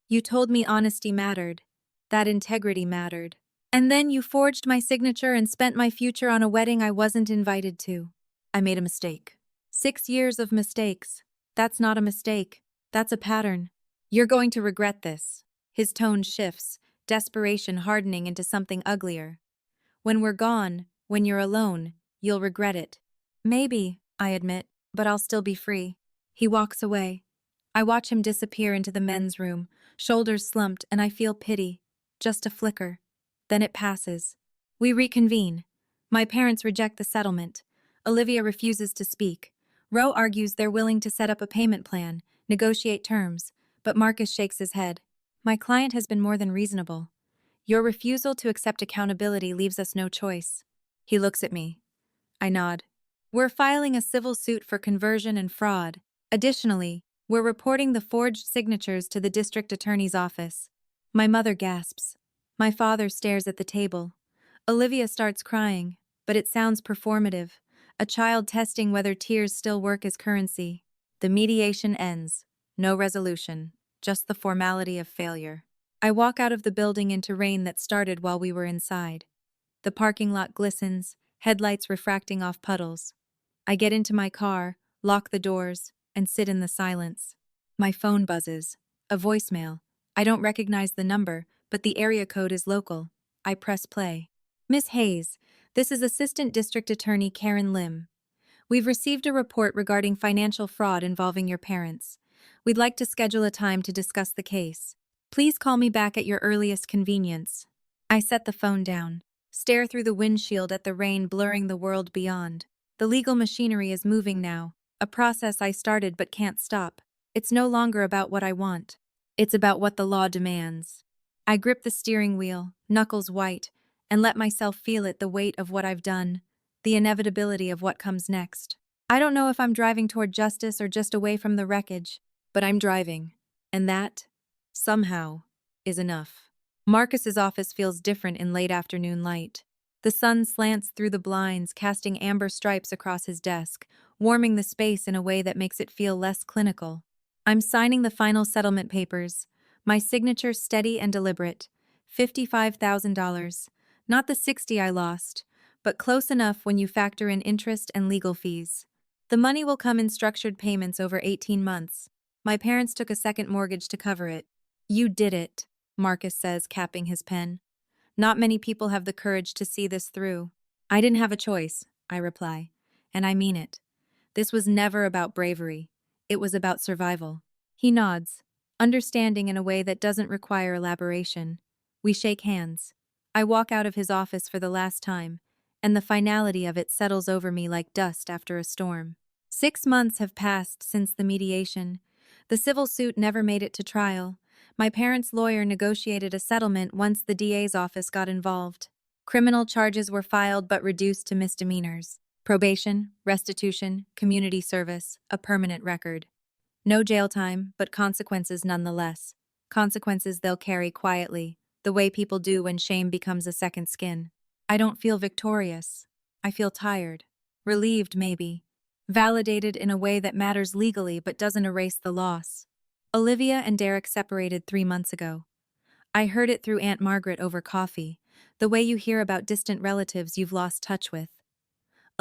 You told me honesty mattered, that integrity mattered. And then you forged my signature and spent my future on a wedding I wasn't invited to. I made a mistake. 6 years of mistakes. That's not a mistake. That's a pattern. You're going to regret this. His tone shifts, desperation hardening into something uglier. When we're gone, when you're alone, you'll regret it. Maybe, I admit, but I'll still be free. He walks away. I watch him disappear into the men's room, shoulders slumped, and I feel pity. Just a flicker. Then it passes. We reconvene. My parents reject the settlement. Olivia refuses to speak. Roe argues they're willing to set up a payment plan, negotiate terms, but Marcus shakes his head. My client has been more than reasonable. Your refusal to accept accountability leaves us no choice. He looks at me. I nod. We're filing a civil suit for conversion and fraud. Additionally, we're reporting the forged signatures to the district attorney's office. My mother gasps. My father stares at the table. Olivia starts crying, but it sounds performative, a child testing whether tears still work as currency. The mediation ends. No resolution, just the formality of failure. I walk out of the building into rain that started while we were inside. The parking lot glistens, headlights refracting off puddles. I get into my car, lock the doors, and sit in the silence. My phone buzzes. A voicemail. I don't recognize the number, but the area code is local. I press play. Miss Hayes, this is Assistant District Attorney Karen Lim. We've received a report regarding financial fraud involving your parents. We'd like to schedule a time to discuss the case. Please call me back at your earliest convenience. I set the phone down, stare through the windshield at the rain blurring the world beyond. The legal machinery is moving now, a process I started but can't stop. It's no longer about what I want. It's about what the law demands. I grip the steering wheel, knuckles white, and let myself feel it, the weight of what I've done, the inevitability of what comes next. I don't know if I'm driving toward justice or just away from the wreckage, but I'm driving. And that, somehow, is enough. Marcus's office feels different in late afternoon light. The sun slants through the blinds, casting amber stripes across his desk, warming the space in a way that makes it feel less clinical. I'm signing the final settlement papers, my signature steady and deliberate. $55,000. Not the 60 I lost, but close enough when you factor in interest and legal fees. The money will come in structured payments over 18 months. My parents took a second mortgage to cover it. You did it, Marcus says, capping his pen. Not many people have the courage to see this through. I didn't have a choice, I reply, and I mean it. This was never about bravery. It was about survival. He nods, understanding in a way that doesn't require elaboration. We shake hands. I walk out of his office for the last time, and the finality of it settles over me like dust after a storm. 6 months have passed since the mediation. The civil suit never made it to trial. My parents' lawyer negotiated a settlement once the DA's office got involved. Criminal charges were filed but reduced to misdemeanors. Probation, restitution, community service, a permanent record. No jail time, but consequences nonetheless. Consequences they'll carry quietly, the way people do when shame becomes a second skin. I don't feel victorious. I feel tired. Relieved, maybe. Validated in a way that matters legally but doesn't erase the loss. Olivia and Derek separated 3 months ago. I heard it through Aunt Margaret over coffee, the way you hear about distant relatives you've lost touch with.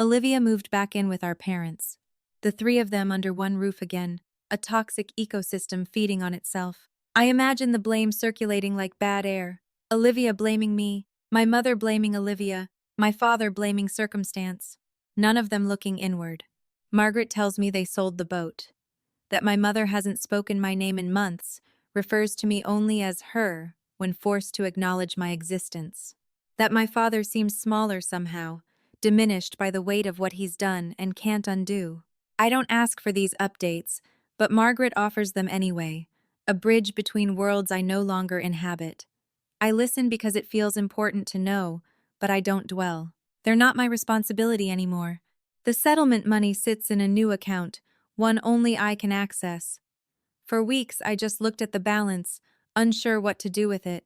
Olivia moved back in with our parents. The 3 of them under one roof again, a toxic ecosystem feeding on itself. I imagine the blame circulating like bad air. Olivia blaming me, my mother blaming Olivia, my father blaming circumstance. None of them looking inward. Margaret tells me they sold the boat. That my mother hasn't spoken my name in months, refers to me only as her when forced to acknowledge my existence. That my father seems smaller somehow, diminished by the weight of what he's done and can't undo. I don't ask for these updates, but Margaret offers them anyway, a bridge between worlds I no longer inhabit. I listen because it feels important to know, but I don't dwell. They're not my responsibility anymore. The settlement money sits in a new account, one only I can access. For weeks, I just looked at the balance, unsure what to do with it.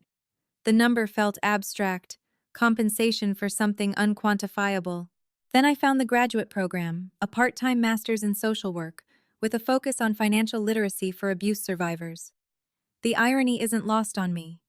The number felt abstract, compensation for something unquantifiable. Then I found the graduate program, a part-time master's in social work, with a focus on financial literacy for abuse survivors. The irony isn't lost on me.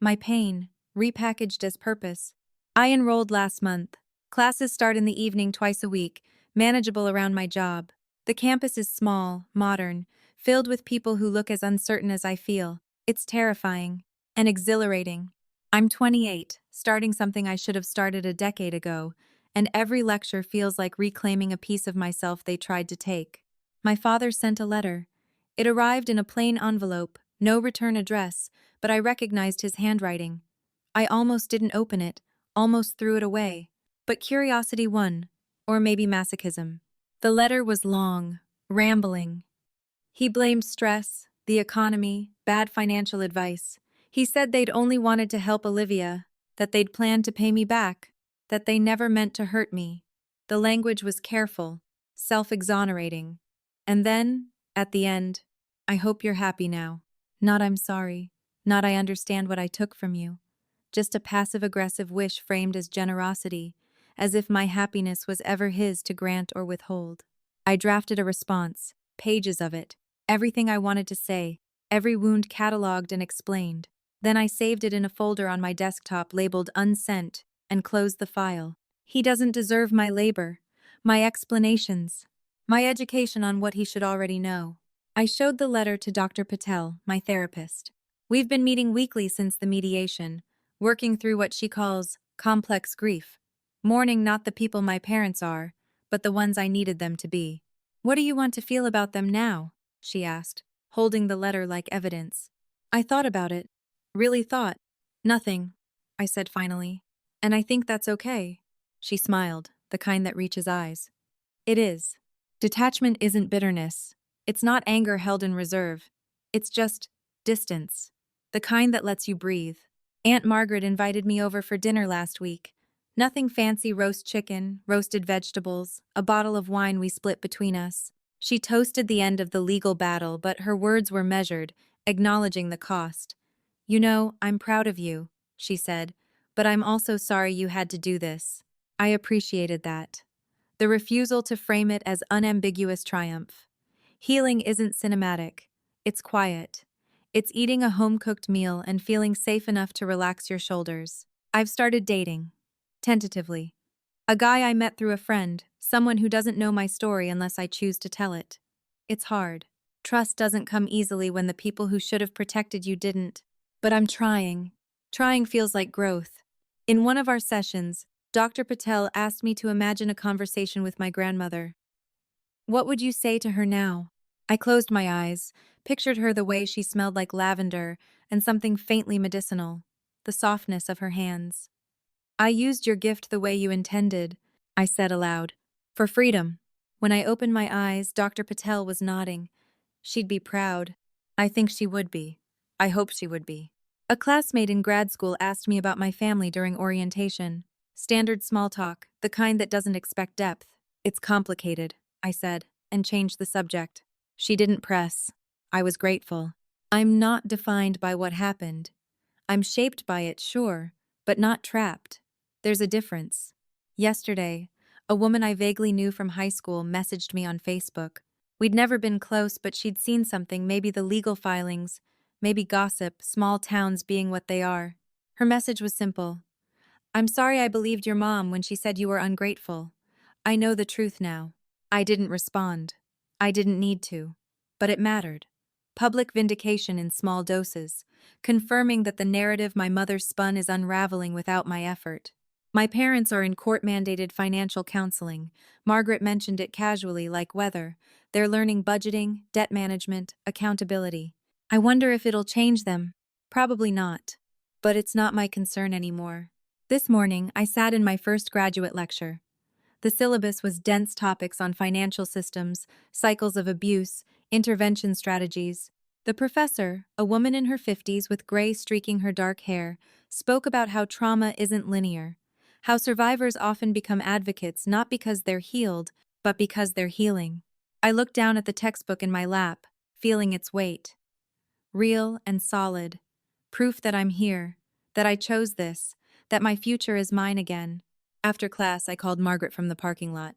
My pain, repackaged as purpose. I enrolled last month. Classes start in the evening twice a week, manageable around my job. The campus is small, modern, filled with people who look as uncertain as I feel. It's terrifying and exhilarating. I'm 28, starting something I should have started a decade ago, and every lecture feels like reclaiming a piece of myself they tried to take. My father sent a letter. It arrived in a plain envelope, no return address, but I recognized his handwriting. I almost didn't open it, almost threw it away. But curiosity won. Or maybe masochism. The letter was long, rambling. He blamed stress, the economy, bad financial advice. He said they'd only wanted to help Olivia, that they'd planned to pay me back, that they never meant to hurt me. The language was careful, self-exonerating. And then, at the end, I hope you're happy now. Not I'm sorry. Not I understand what I took from you. Just a passive-aggressive wish framed as generosity, as if my happiness was ever his to grant or withhold. I drafted a response, pages of it, everything I wanted to say, every wound catalogued and explained. Then I saved it in a folder on my desktop labeled unsent and closed the file. He doesn't deserve my labor, my explanations, my education on what he should already know. I showed the letter to Dr. Patel, my therapist. We've been meeting weekly since the mediation, working through what she calls complex grief, mourning not the people my parents are, but the ones I needed them to be. What do you want to feel about them now? She asked, holding the letter like evidence. I thought about it. Really thought. Nothing, I said finally. And I think that's okay. She smiled, the kind that reaches eyes. It is. Detachment isn't bitterness. It's not anger held in reserve. It's just distance. The kind that lets you breathe. Aunt Margaret invited me over for dinner last week. Nothing fancy, roast chicken, roasted vegetables, a bottle of wine we split between us. She toasted the end of the legal battle, but her words were measured, acknowledging the cost. You know, I'm proud of you, she said, but I'm also sorry you had to do this. I appreciated that. The refusal to frame it as unambiguous triumph. Healing isn't cinematic. It's quiet. It's eating a home-cooked meal and feeling safe enough to relax your shoulders. I've started dating. Tentatively. A guy I met through a friend, someone who doesn't know my story unless I choose to tell it. It's hard. Trust doesn't come easily when the people who should have protected you didn't. But I'm trying. Trying feels like growth. In one of our sessions, Dr. Patel asked me to imagine a conversation with my grandmother. What would you say to her now? I closed my eyes, pictured her the way she smelled like lavender and something faintly medicinal, the softness of her hands. I used your gift the way you intended, I said aloud. For freedom. When I opened my eyes, Dr. Patel was nodding. She'd be proud. I think she would be. I hope she would be. A classmate in grad school asked me about my family during orientation. Standard small talk, the kind that doesn't expect depth. It's complicated, I said, and changed the subject. She didn't press. I was grateful. I'm not defined by what happened. I'm shaped by it, sure, but not trapped. There's a difference. Yesterday, a woman I vaguely knew from high school messaged me on Facebook. We'd never been close, but she'd seen something, maybe the legal filings, maybe gossip, small towns being what they are. Her message was simple. I'm sorry I believed your mom when she said you were ungrateful. I know the truth now. I didn't respond. I didn't need to. But it mattered. Public vindication in small doses, confirming that the narrative my mother spun is unraveling without my effort. My parents are in court-mandated financial counseling. Margaret mentioned it casually, like weather. They're learning budgeting, debt management, accountability. I wonder if it'll change them. Probably not. But it's not my concern anymore. This morning, I sat in my first graduate lecture. The syllabus was dense topics on financial systems, cycles of abuse, intervention strategies. The professor, a woman in her 50s with gray streaking her dark hair, spoke about how trauma isn't linear, how survivors often become advocates not because they're healed, but because they're healing. I looked down at the textbook in my lap, feeling its weight. Real and solid. Proof that I'm here, that I chose this, that my future is mine again. After class, I called Margaret from the parking lot.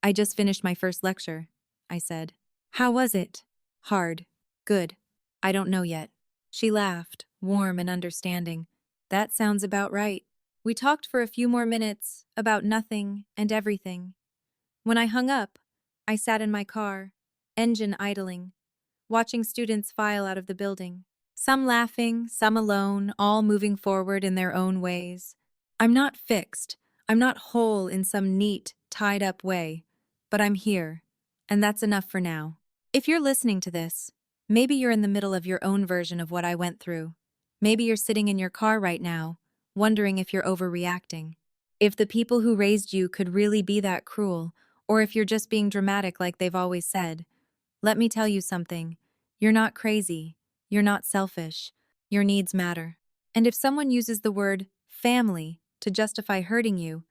I just finished my first lecture, I said. How was it? Hard. Good. I don't know yet. She laughed, warm and understanding. That sounds about right. We talked for a few more minutes, about nothing and everything. When I hung up, I sat in my car, engine idling, watching students file out of the building. Some laughing, some alone, all moving forward in their own ways. I'm not fixed. I'm not whole in some neat, tied-up way. But I'm here, and that's enough for now. If you're listening to this, maybe you're in the middle of your own version of what I went through. Maybe you're sitting in your car right now, wondering if you're overreacting. If the people who raised you could really be that cruel, or if you're just being dramatic like they've always said, let me tell you something. You're not crazy. You're not selfish. Your needs matter. And if someone uses the word family to justify hurting you,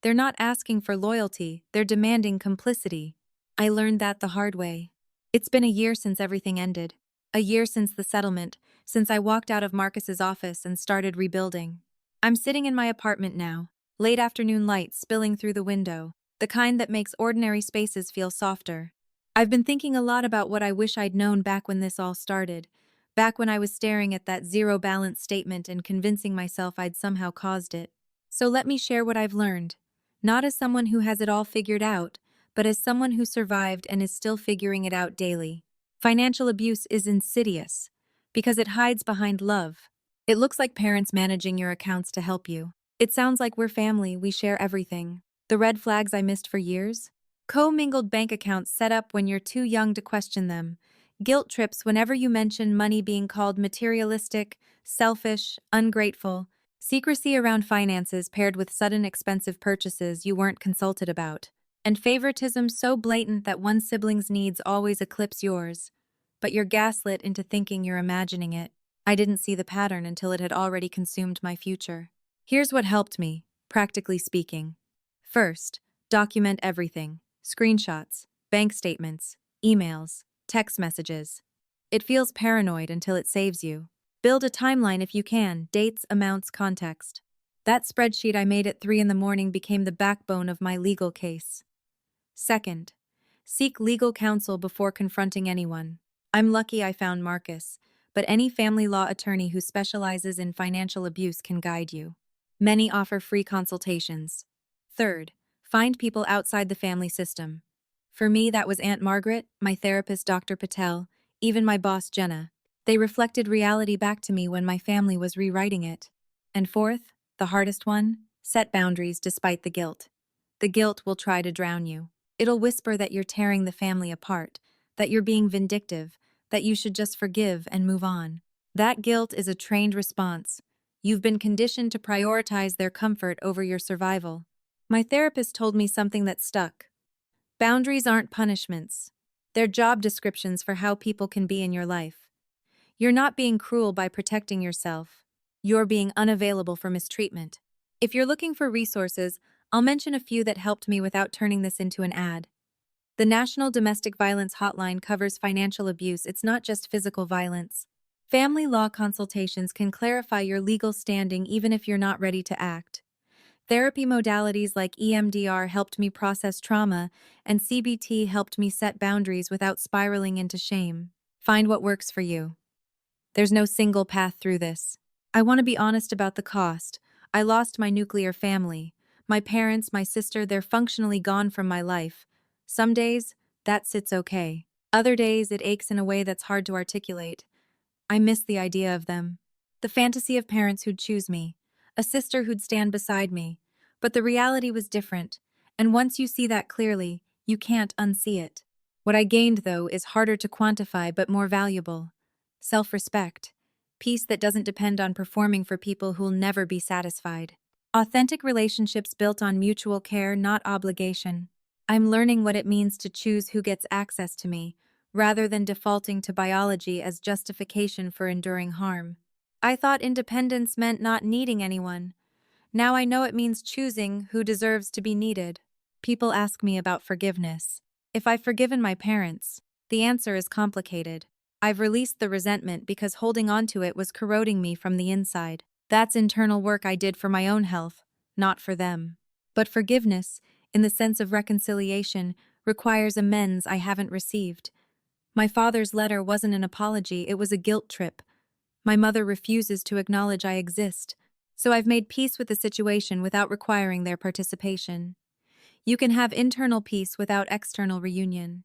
they're not asking for loyalty, they're demanding complicity. I learned that the hard way. It's been a year since everything ended. A year since the settlement, since I walked out of Marcus's office and started rebuilding. I'm sitting in my apartment now, late afternoon light spilling through the window, the kind that makes ordinary spaces feel softer. I've been thinking a lot about what I wish I'd known back when this all started, back when I was staring at that zero balance statement and convincing myself I'd somehow caused it. So let me share what I've learned, not as someone who has it all figured out, but as someone who survived and is still figuring it out daily. Financial abuse is insidious because it hides behind love. It looks like parents managing your accounts to help you. It sounds like we're family, we share everything. The red flags I missed for years? Co-mingled bank accounts set up when you're too young to question them. Guilt trips whenever you mention money being called materialistic, selfish, ungrateful. Secrecy around finances paired with sudden expensive purchases you weren't consulted about. And favoritism so blatant that one sibling's needs always eclipse yours. But you're gaslit into thinking you're imagining it. I didn't see the pattern until it had already consumed my future. Here's what helped me, practically speaking. First, document everything. Screenshots, bank statements, emails, text messages. It feels paranoid until it saves you. Build a timeline if you can, dates, amounts, context. That spreadsheet I made at 3 in the morning became the backbone of my legal case. Second, seek legal counsel before confronting anyone. I'm lucky I found Marcus, but any family law attorney who specializes in financial abuse can guide you. Many offer free consultations. Third, find people outside the family system. For me, that was Aunt Margaret, my therapist Dr. Patel, even my boss Jenna. They reflected reality back to me when my family was rewriting it. And fourth, the hardest one, set boundaries despite the guilt. The guilt will try to drown you. It'll whisper that you're tearing the family apart, that you're being vindictive, that you should just forgive and move on. That guilt is a trained response. You've been conditioned to prioritize their comfort over your survival. My therapist told me something that stuck. Boundaries aren't punishments. They're job descriptions for how people can be in your life. You're not being cruel by protecting yourself. You're being unavailable for mistreatment. If you're looking for resources, I'll mention a few that helped me without turning this into an ad. The National Domestic Violence Hotline covers financial abuse. It's not just physical violence. Family law consultations can clarify your legal standing even if you're not ready to act. Therapy modalities like EMDR helped me process trauma, and CBT helped me set boundaries without spiraling into shame. Find what works for you. There's no single path through this. I want to be honest about the cost. I lost my nuclear family. My parents, my sister, they're functionally gone from my life. Some days, that sits okay. Other days, it aches in a way that's hard to articulate. I miss the idea of them. The fantasy of parents who'd choose me. A sister who'd stand beside me. But the reality was different. And once you see that clearly, you can't unsee it. What I gained, though, is harder to quantify but more valuable. Self-respect. Peace that doesn't depend on performing for people who'll never be satisfied. Authentic relationships built on mutual care, not obligation. I'm learning what it means to choose who gets access to me, rather than defaulting to biology as justification for enduring harm. I thought independence meant not needing anyone. Now I know it means choosing who deserves to be needed. People ask me about forgiveness. If I've forgiven my parents, the answer is complicated. I've released the resentment because holding on to it was corroding me from the inside. That's internal work I did for my own health, not for them. But forgiveness, in the sense of reconciliation, requires amends I haven't received. My father's letter wasn't an apology, it was a guilt trip. My mother refuses to acknowledge I exist, so I've made peace with the situation without requiring their participation. You can have internal peace without external reunion.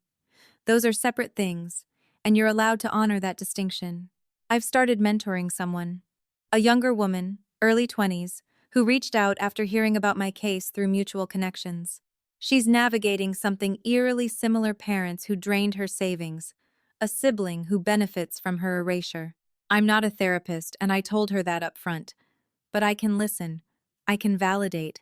Those are separate things, and you're allowed to honor that distinction. I've started mentoring someone. A younger woman, early 20s, who reached out after hearing about my case through mutual connections. She's navigating something eerily similar: parents who drained her savings, a sibling who benefits from her erasure. I'm not a therapist, and I told her that up front. But I can listen. I can validate.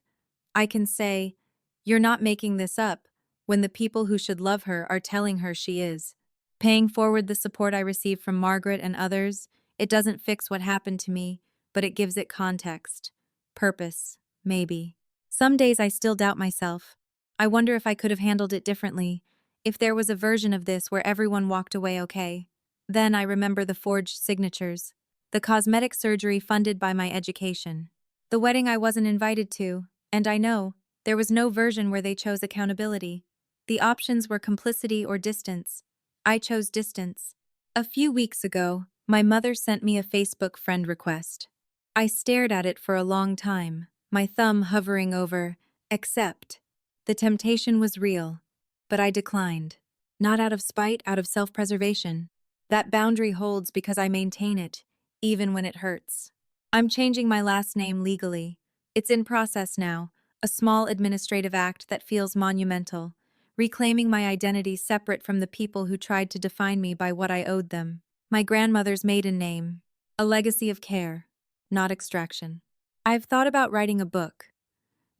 I can say, "You're not making this up," when the people who should love her are telling her she is. Paying forward the support I receive from Margaret and others, it doesn't fix what happened to me, but it gives it context. Purpose, maybe. Some days I still doubt myself. I wonder if I could have handled it differently, if there was a version of this where everyone walked away okay. Then I remember the forged signatures, the cosmetic surgery funded by my education, the wedding I wasn't invited to, and I know there was no version where they chose accountability. The options were complicity or distance. I chose distance. A few weeks ago, my mother sent me a Facebook friend request. I stared at it for a long time, my thumb hovering over accept. The temptation was real, but I declined. Not out of spite, out of self-preservation. That boundary holds because I maintain it, even when it hurts. I'm changing my last name legally. It's in process now, a small administrative act that feels monumental, reclaiming my identity separate from the people who tried to define me by what I owed them. My grandmother's maiden name, a legacy of care, not extraction. I've thought about writing a book,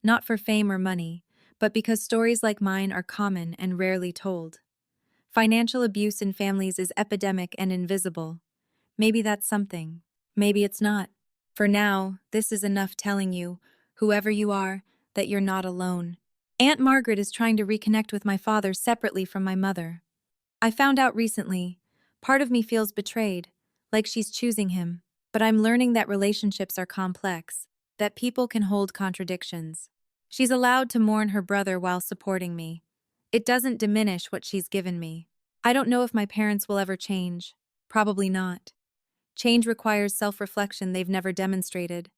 not for fame or money, but because stories like mine are common and rarely told. Financial abuse in families is epidemic and invisible. Maybe that's something. Maybe it's not. For now, this is enough telling you, whoever you are, that you're not alone. Aunt Margaret is trying to reconnect with my father separately from my mother. I found out recently, part of me feels betrayed, like she's choosing him. But I'm learning that relationships are complex, that people can hold contradictions. She's allowed to mourn her brother while supporting me. It doesn't diminish what she's given me. I don't know if my parents will ever change. Probably not. Change requires self-reflection they've never demonstrated.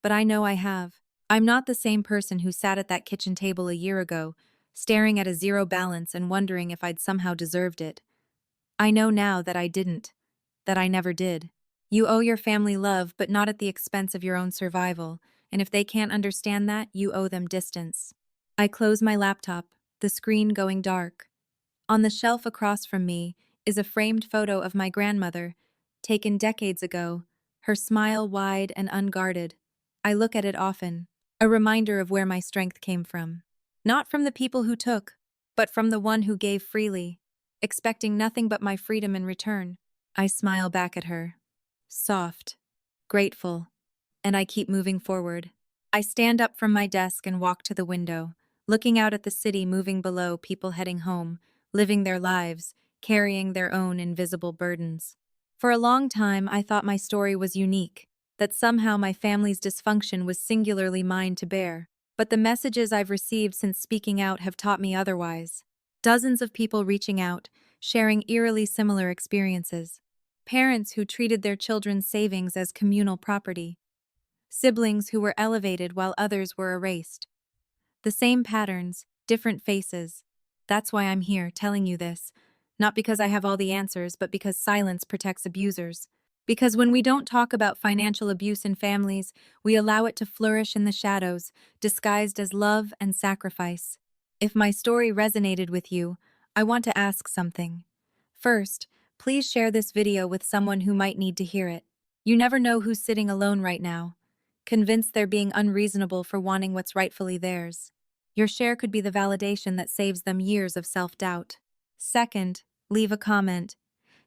But I know I have. I'm not the same person who sat at that kitchen table a year ago, staring at a zero balance and wondering if I'd somehow deserved it. I know now that I didn't, that I never did. You owe your family love, but not at the expense of your own survival, and if they can't understand that, you owe them distance. I close my laptop, the screen going dark. On the shelf across from me is a framed photo of my grandmother, taken decades ago, her smile wide and unguarded. I look at it often, a reminder of where my strength came from. Not from the people who took, but from the one who gave freely, expecting nothing but my freedom in return. I smile back at her, soft, grateful, and I keep moving forward. I stand up from my desk and walk to the window, looking out at the city moving below, people heading home, living their lives, carrying their own invisible burdens. For a long time, I thought my story was unique, that somehow my family's dysfunction was singularly mine to bear. But the messages I've received since speaking out have taught me otherwise. Dozens of people reaching out, sharing eerily similar experiences. Parents who treated their children's savings as communal property. Siblings who were elevated while others were erased. The same patterns, different faces. That's why I'm here telling you this. Not because I have all the answers, but because silence protects abusers. Because when we don't talk about financial abuse in families, we allow it to flourish in the shadows, disguised as love and sacrifice. If my story resonated with you, I want to ask something. First, please share this video with someone who might need to hear it. You never know who's sitting alone right now, convinced they're being unreasonable for wanting what's rightfully theirs. Your share could be the validation that saves them years of self-doubt. Second, leave a comment.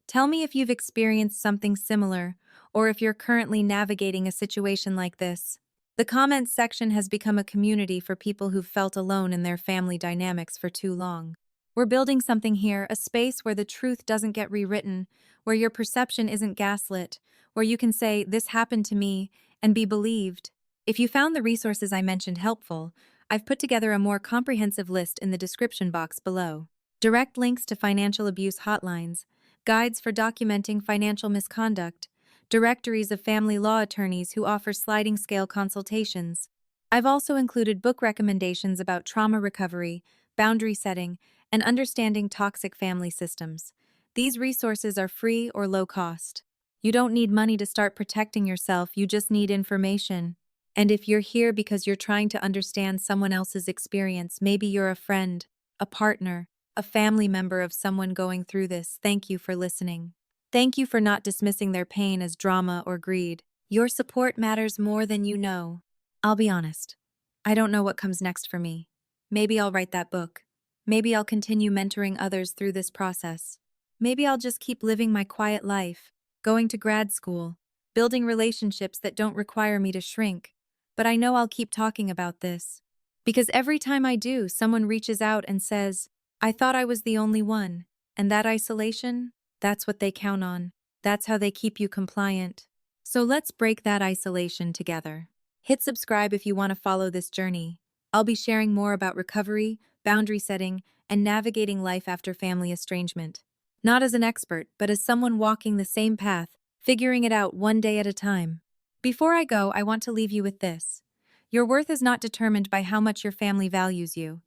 Tell me if you've experienced something similar, or if you're currently navigating a situation like this. The comments section has become a community for people who've felt alone in their family dynamics for too long. We're building something here, a space where the truth doesn't get rewritten, where your perception isn't gaslit, where you can say, "This happened to me," and be believed. If you found the resources I mentioned helpful, I've put together a more comprehensive list in the description box below. Direct links to financial abuse hotlines, guides for documenting financial misconduct, directories of family law attorneys who offer sliding scale consultations. I've also included book recommendations about trauma recovery, boundary setting, and understanding toxic family systems. These resources are free or low cost. You don't need money to start protecting yourself, you just need information. And if you're here because you're trying to understand someone else's experience, maybe you're a friend, a partner, a family member of someone going through this, thank you for listening. Thank you for not dismissing their pain as drama or greed. Your support matters more than you know. I'll be honest. I don't know what comes next for me. Maybe I'll write that book. Maybe I'll continue mentoring others through this process. Maybe I'll just keep living my quiet life, going to grad school, building relationships that don't require me to shrink. But I know I'll keep talking about this. Because every time I do, someone reaches out and says, I thought I was the only one. And that isolation, that's what they count on. That's how they keep you compliant. So let's break that isolation together. Hit subscribe if you want to follow this journey. I'll be sharing more about recovery, boundary setting, and navigating life after family estrangement. Not as an expert, but as someone walking the same path, figuring it out one day at a time. Before I go, I want to leave you with this. Your worth is not determined by how much your family values you.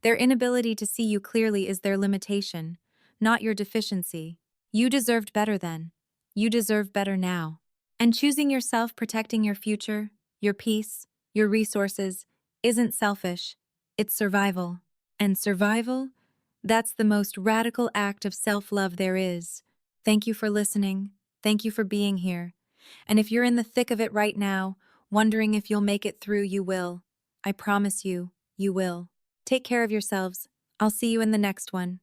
Their inability to see you clearly is their limitation, not your deficiency. You deserved better then. You deserve better now. And choosing yourself, protecting your future, your peace, your resources, isn't selfish. It's survival. And survival? That's the most radical act of self-love there is. Thank you for listening. Thank you for being here. And if you're in the thick of it right now, wondering if you'll make it through, you will. I promise you, you will. Take care of yourselves. I'll see you in the next one.